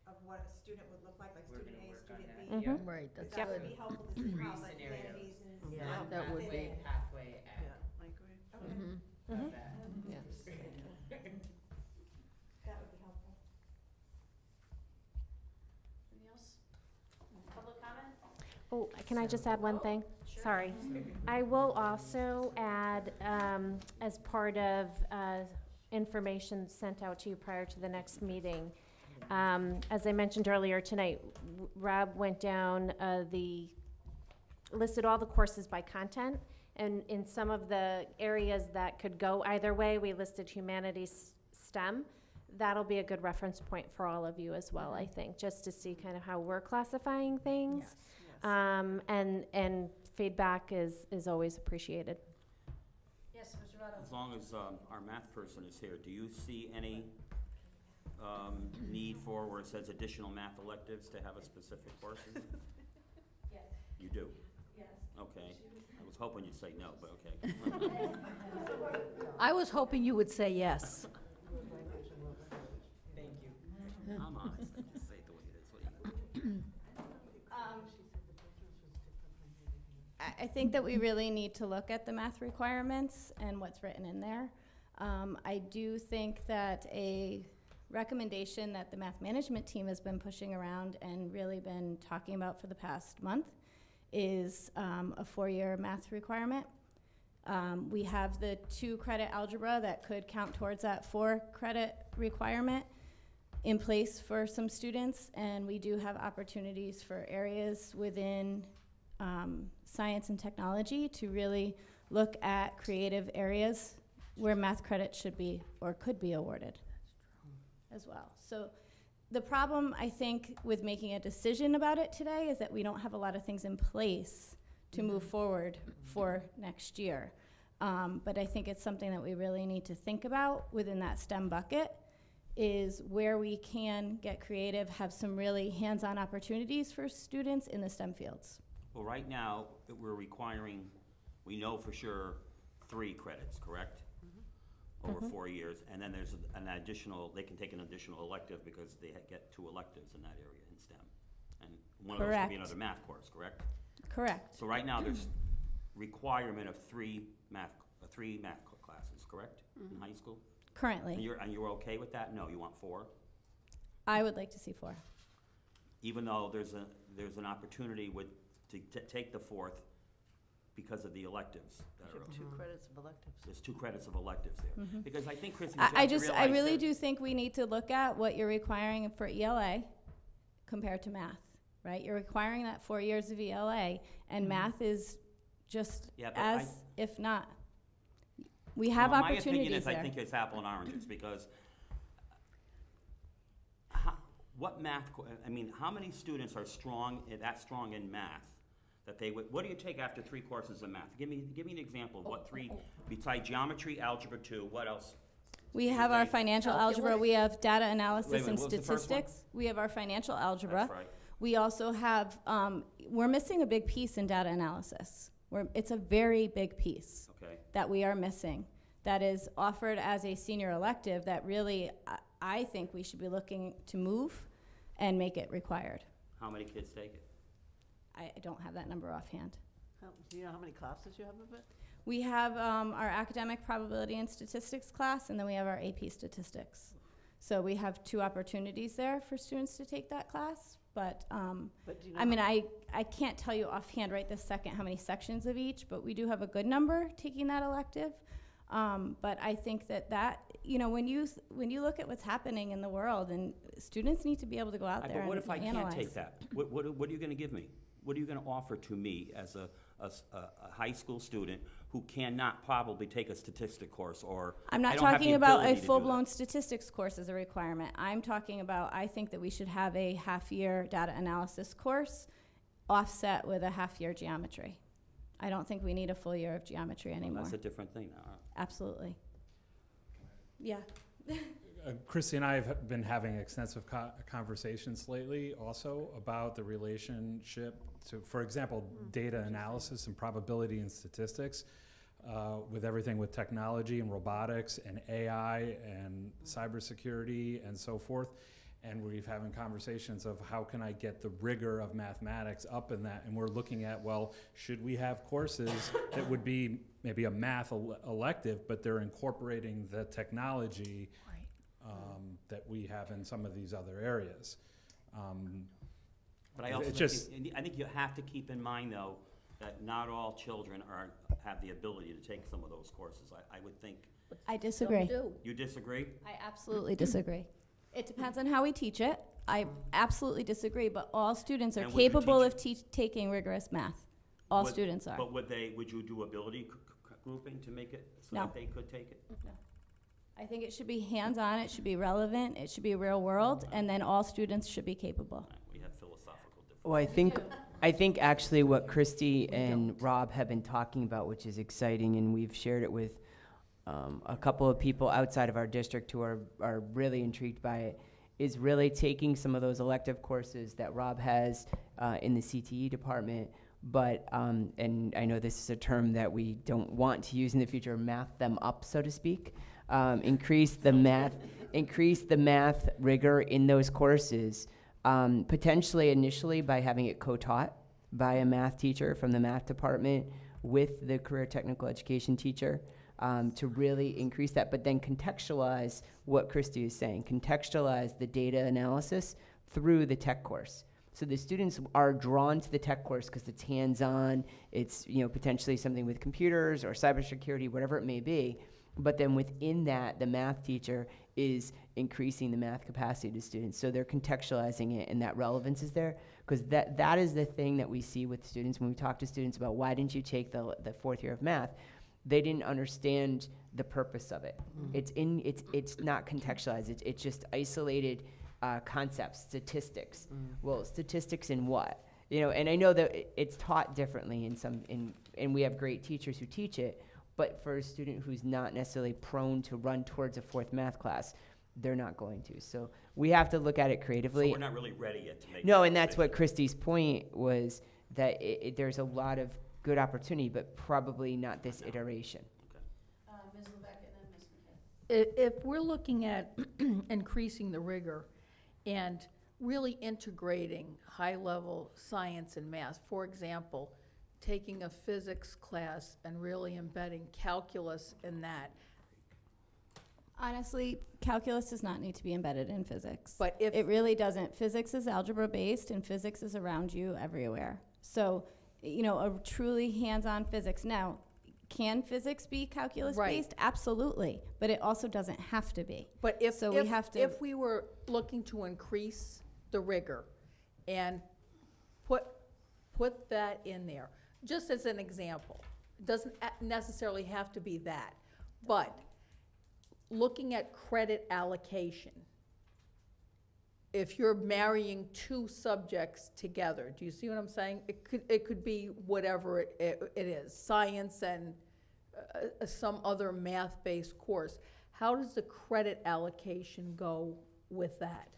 of what a student would look like student A, student B? Mhm. Right, that's That would good. be helpful to see how, like, scenarios. humanities and. Yeah. That would fit be. in. Pathway Yeah, I agree. Okay, Mhm. Mhm. Yes. that would be helpful. Anything else? Public comment? Oh, can I just add one thing? Sorry. I will also add, as part of information sent out to you prior to the next meeting, as I mentioned earlier tonight, Rob went down listed all the courses by content, And in some of the areas that could go either way, we listed humanities, STEM. That'll be a good reference point for all of you as well, I think, just to see kind of how we're classifying things. And feedback is always appreciated. Yes, Mr. Votto. As long as our math person is here, do you see any need for where it says additional math electives to have a specific courses? Yes. You do? Yes. Okay. I was hoping you'd say no, but okay. I was hoping you would say yes. I'm honest. I just say it the way it is. What do you- I think that we really need to look at the math requirements and what's written in there. I do think that a recommendation that the math management team has been pushing around and really been talking about for the past month is a 4-year math requirement. We have the 2-credit algebra that could count towards that 4-credit requirement in place for some students, and we do have opportunities for areas within science and technology to really look at creative areas where math credit should be or could be awarded as well. So the problem, I think, with making a decision about it today is that we don't have a lot of things in place to move forward for next year. But I think it's something that we really need to think about within that STEM bucket, is where we can get creative, have some really hands-on opportunities for students in the STEM fields. Well, right now, we're requiring, we know for sure, 3 credits, correct? Over 4 years, and then there's an additional, they can take an additional elective because they get 2 electives in that area in STEM. And one of those could be another math course, correct? Correct. So right now, there's requirement of 3 math classes, correct? In high school? Currently. And you're okay with that? No, you want 4? I would like to see 4. Even though there's an opportunity to take the 4th because of the electives that are. 2 credits of electives. There's 2 credits of electives there. Because I think, Chrissy, I really do think we need to look at what you're requiring for ELA compared to math, right? You're requiring that 4 years of ELA, and math is just if not. We have opportunities there. My opinion is I think it's apple and oranges because what math, how many students are that strong in math that they would, what do you take after 3 courses of math? Give me an example of what 3, besides geometry, algebra 2, what else? We have our financial algebra, we have data analysis and what was the first one? statistics. We have our financial algebra. That's right. We also have, we're missing a big piece in data analysis. It's a very big piece that we are missing, that is offered as a senior elective that really, I think we should be looking to move and make it required. How many kids take it? I don't have that number offhand. Do you know how many classes you have of it? We have our academic probability and statistics class, and then we have our AP statistics. So we have 2 opportunities there for students to take that class. But do you know I can't tell you offhand right this second how many sections of each, but we do have a good number taking that elective. But I think that when you look at what's happening in the world, and students need to be able to go out there and analyze. But what if I can't take that? What are you going to give me? What are you going to offer to me as a high school student who cannot probably take a statistic course or I'm not talking about a full-blown statistics course as a requirement. I'm talking about, I think that we should have a half-year data analysis course offset with a half-year geometry. I don't think we need a full year of geometry anymore. That's a different thing now. Absolutely. Yeah. Christy and I have been having extensive conversations lately also about the relationship to, for example, data analysis and probability and statistics with everything with technology and robotics and AI and cybersecurity and so forth. And we've having conversations of how can I get the rigor of mathematics up in that. And we're looking at, well, should we have courses that would be maybe a math elective, but they're incorporating the technology that we have in some of these other areas. But I also I think you have to keep in mind, though, that not all children have the ability to take some of those courses. I would think. I disagree. You disagree? I absolutely disagree. It depends on how we teach it. I absolutely disagree, but all students are capable of taking rigorous math. all Would- students are. But would you do ability grouping to make it so No. that they could take it? No. I think it should be hands-on, it should be relevant, it should be real world, and then all students should be capable. We have philosophical differences. Well, I think actually what Christy and Rob have been talking about, which is exciting, and we've shared it with a couple of people outside of our district who are really intrigued by it, is really taking some of those elective courses that Rob has in the CTE department, but, and I know this is a term that we don't want to use in the future, math them up, so to speak. Increase the math rigor in those courses, potentially initially by having it co-taught by a math teacher from the math department with the career technical education teacher, to really increase that, but then contextualize what Christy is saying, contextualize the data analysis through the tech course. So the students are drawn to the tech course because it's hands-on, it's potentially something with computers or cybersecurity, whatever it may be. But then within that, the math teacher is increasing the math capacity to students. So they're contextualizing it, and that relevance is there. Because that is the thing that we see with students when we talk to students about why didn't you take the fourth year of math. They didn't understand the purpose of it. It's not contextualized. It's just isolated concepts, statistics. Well, statistics in what? And I know that it's taught differently and we have great teachers who teach it. But for a student who's not necessarily prone to run towards a fourth math class, they're not going to. So we have to look at it creatively. So we're not really ready yet to make No, that and that's decision. what Christy's point was, that there's a lot of good opportunity, but probably not this iteration. Ms. Levesque and then Ms. McKay. If we're looking at increasing the rigor and really integrating high-level science and math, for example, taking a physics class and really embedding calculus in that. Honestly, calculus does not need to be embedded in physics. But if It really doesn't. Physics is algebra-based, and physics is around you everywhere. So, a truly hands-on physics. Now, can physics be calculus-based? Absolutely. But it also doesn't have to be. But if, So if, we have to- if we were looking to increase the rigor and put that in there, just as an example, it doesn't necessarily have to be that, but looking at credit allocation, if you're marrying two subjects together, do you see what I'm saying? It could be whatever it is, science and some other math-based course. How does the credit allocation go with that?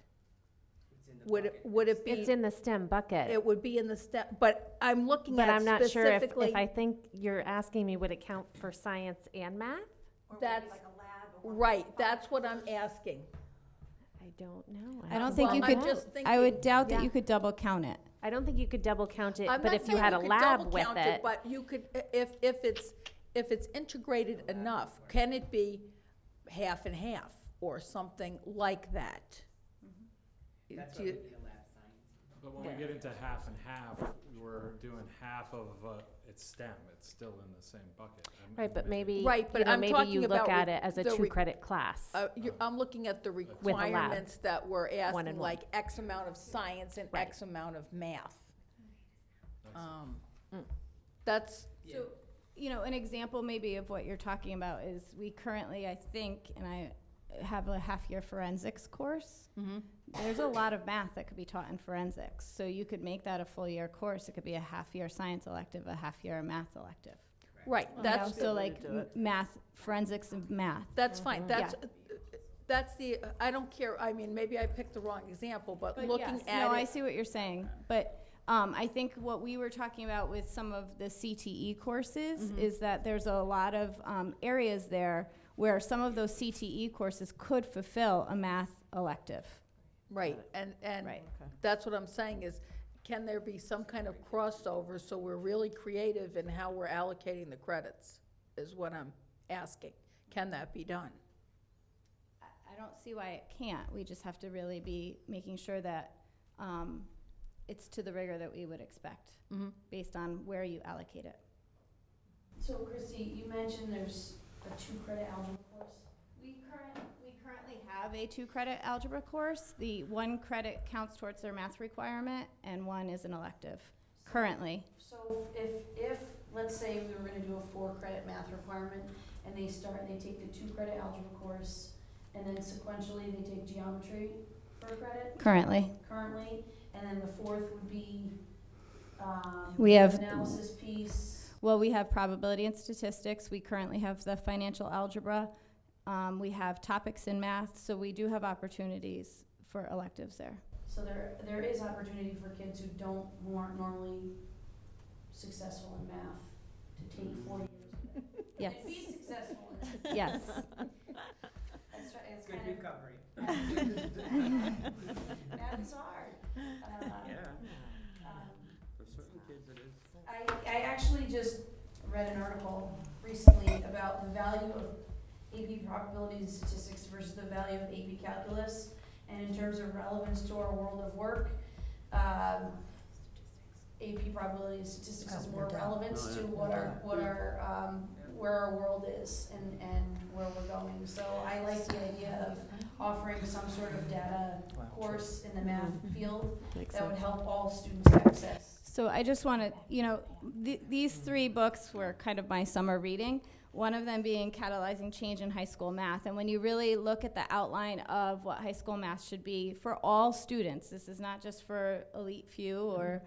Would it be? It's in the STEM bucket. It would be in the step, but I'm looking But at I'm not sure specifically. if I think you're asking me, would it count for science and math? That's, right, that's what I'm asking. I don't know. I don't think Well, you I'm could, just I would thinking- doubt that Yeah. you could double count it. I don't think you could double count it, I'm but not if you saying had a could lab double with count it. But you could, if it's integrated enough, can it be half and half or something like that? Do you- But when we get into half and half, we're doing half of it's STEM. It's still in the same bucket. Right, but maybe, Right, but I'm maybe talking you look about at it as a the 2-credit class. I'm looking at the lab. requirements that we're One asking, and one. like X amount of science and Right. X amount of math. That's, So, an example maybe of what you're talking about is we currently, I think, and I have a half-year forensics course. There's a lot of math that could be taught in forensics. So you could make that a full-year course. It could be a half-year science elective, a half-year math elective. right, That's that's, so like math, forensics and math. that's fine, that's the, I don't care, I mean, maybe I picked the wrong example, but looking Yes, at no, I it, see what you're saying, but I think what we were talking about with some of the CTE courses is that there's a lot of areas there where some of those CTE courses could fulfill a math elective. right, and Right. that's what I'm saying is, can there be some kind of crossover so we're really creative in how we're allocating the credits, is what I'm asking. Can that be done? I don't see why it can't. We just have to really be making sure that it's to the rigor that we would expect based on where you allocate it. So Christy, you mentioned there's a 2-credit algebra course. We currently have a 2-credit algebra course. The 1 credit counts towards their math requirement, and 1 is an elective. currently. So if, let's say we were gonna do a 4-credit math requirement, and they take the 2-credit algebra course, and then sequentially they take geometry for a credit Currently. and then the 4th would be, We have- analysis piece. Well, we have probability and statistics. We currently have the financial algebra. We have topics in math, so we do have opportunities for electives there. So there is opportunity for kids who aren't normally successful in math to take 4 years. Yes. And be successful in it. Yes. That's right, it's Good kind of. recovery. Math is hard. For certain kids it is. I actually just read an article recently about the value of AP probability and statistics versus the value of AP calculus. And in terms of relevance to our world of work, AP probability and statistics has more relevance to where our world is and where we're going. So I like the idea of offering some sort of data course in the math field that would help all students access. So I just want to, these 3 books were kind of my summer reading, one of them being Catalyzing Change in High School Math. And when you really look at the outline of what high school math should be for all students, this is not just for elite few or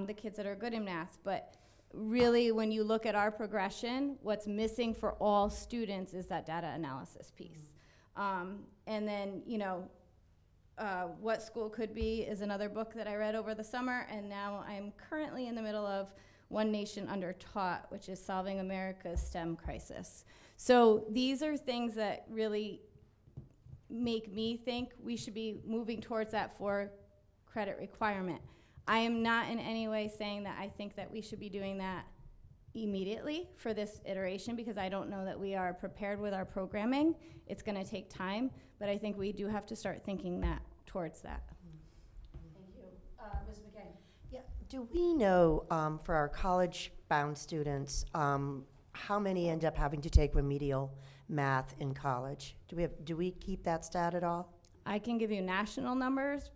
the kids that are good in math, but really when you look at our progression, what's missing for all students is that data analysis piece. And then, What School Could Be is another book that I read over the summer, and now I'm currently in the middle of One Nation Undertaught, which is Solving America's STEM Crisis. So these are things that really make me think we should be moving towards that 4-credit requirement. I am not in any way saying that I think that we should be doing that immediately for this iteration, because I don't know that we are prepared with our programming. It's going to take time, but I think we do have to start thinking towards that. Thank you. Ms. McKay? Yeah, do we know, for our college-bound students, how many end up having to take remedial math in college? Do we keep that stat at all? I can give you national numbers.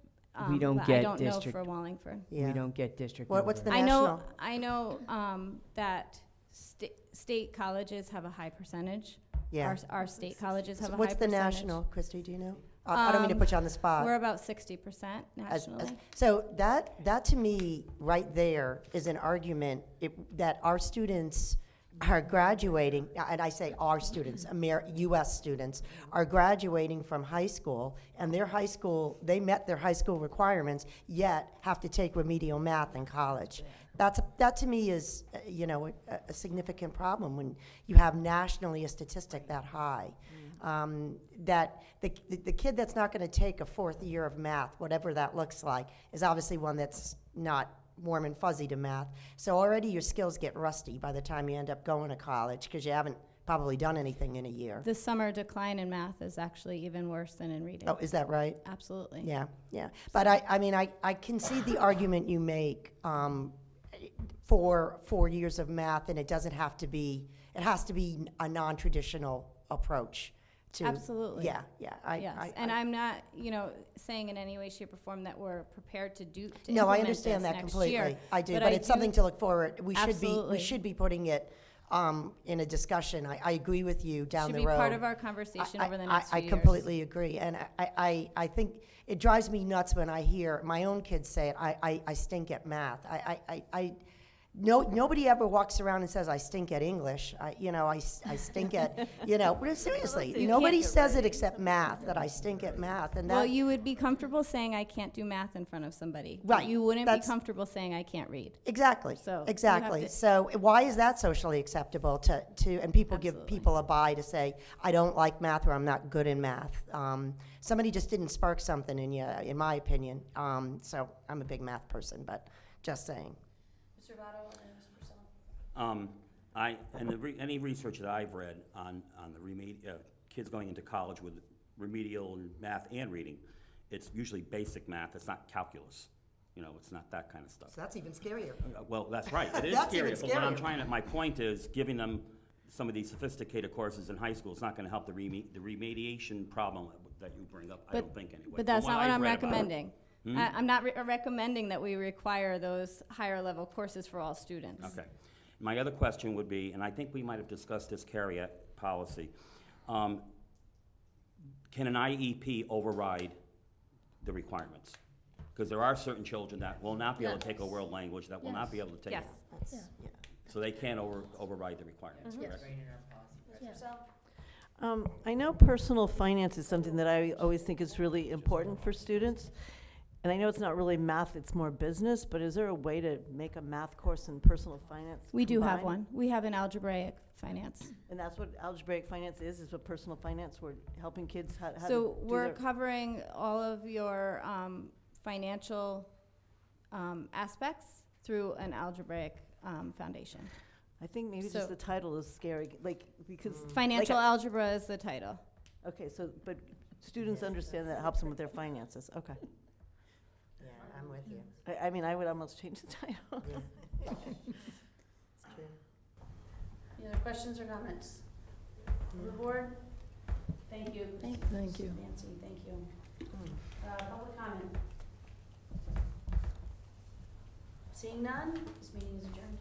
We don't but get I don't district- know for Wallingford. Yeah. We don't get district What's numbers. the I know national? that state colleges have a high percentage. Yeah. Our state colleges have So a high what's the percentage. national, Christy, do you know? I don't mean to put you on the spot. We're about 60% nationally. So that to me, right there, is an argument that our students are graduating, and I say our students, U.S. students, are graduating from high school, and they met their high school requirements, yet have to take remedial math in college. That to me is, a significant problem when you have nationally a statistic that high. That the kid that's not going to take a 4th year of math, whatever that looks like, is obviously one that's not warm and fuzzy to math. So already your skills get rusty by the time you end up going to college because you haven't probably done anything in a year. The summer decline in math is actually even worse than in reading. Oh, is that right? Absolutely. Yeah. But I can see the argument you make for 4 years of math, and it has to be a non-traditional approach. Absolutely. Yeah. Yes, and I'm not, saying in any way, shape, or form that we're prepared to No, I implement understand this that next completely. year, I do, but but I it's do- something to look forward. We Absolutely. should be putting it in a discussion. I agree with you down Should the be road. part of our conversation over the next few I years. completely agree, and I think it drives me nuts when I hear my own kids say it. I stink at math. Nobody ever walks around and says I stink at English. I stink at but seriously, You nobody can't says it except math, that I stink at math, and Well, that you would be comfortable saying I can't do math in front of somebody. but Right, You wouldn't be that's- comfortable saying I can't read. exactly. So you have exactly. to- So why is that socially acceptable to and people give Absolutely. people a buy to say I don't like math or I'm not good in math. Somebody just didn't spark something in you, in my opinion. So I'm a big math person, but just saying. Mr. Votto and Ms. Purcell? Any research that I've read on the kids going into college with remedial in math and reading, it's usually basic math. It's not calculus. It's not that kind of stuff. So that's even scarier. Well, that's right. It is That's even scary. But what scarier. my point is, giving them some of these sophisticated courses in high school is not going to help the remediation problem that you bring up. I don't think anyway. But that's From not what I've I'm read about it. recommending. Hmm? I'm not recommending that we require those higher level courses for all students. Okay. My other question would be, and I think we might have discussed this carry policy, can an IEP override the requirements? Because there are certain children that will not be able to take a world language, that will not be able to take it. Yes. So they can't override the requirements, correct? I know personal finance is something that I always think is really important for students. And I know it's not really math, it's more business, but is there a way to make a math course in personal finance? We do have combined? one. We have an algebraic finance. And that's what algebraic finance is what personal finance, we're helping kids how to do So we're their- covering all of your financial aspects through an algebraic foundation. I think maybe so- just the title is scary, like, because. Financial like algebra is the title. Okay, so, but students understand that it helps them with their finances, okay. Yeah, I'm with you. I mean, I would almost change the title. Yeah. It's true. Any other questions or comments from the board? Thank you. Thank you. Nancy, thank you. Public comment? Seeing none, this meeting is adjourned.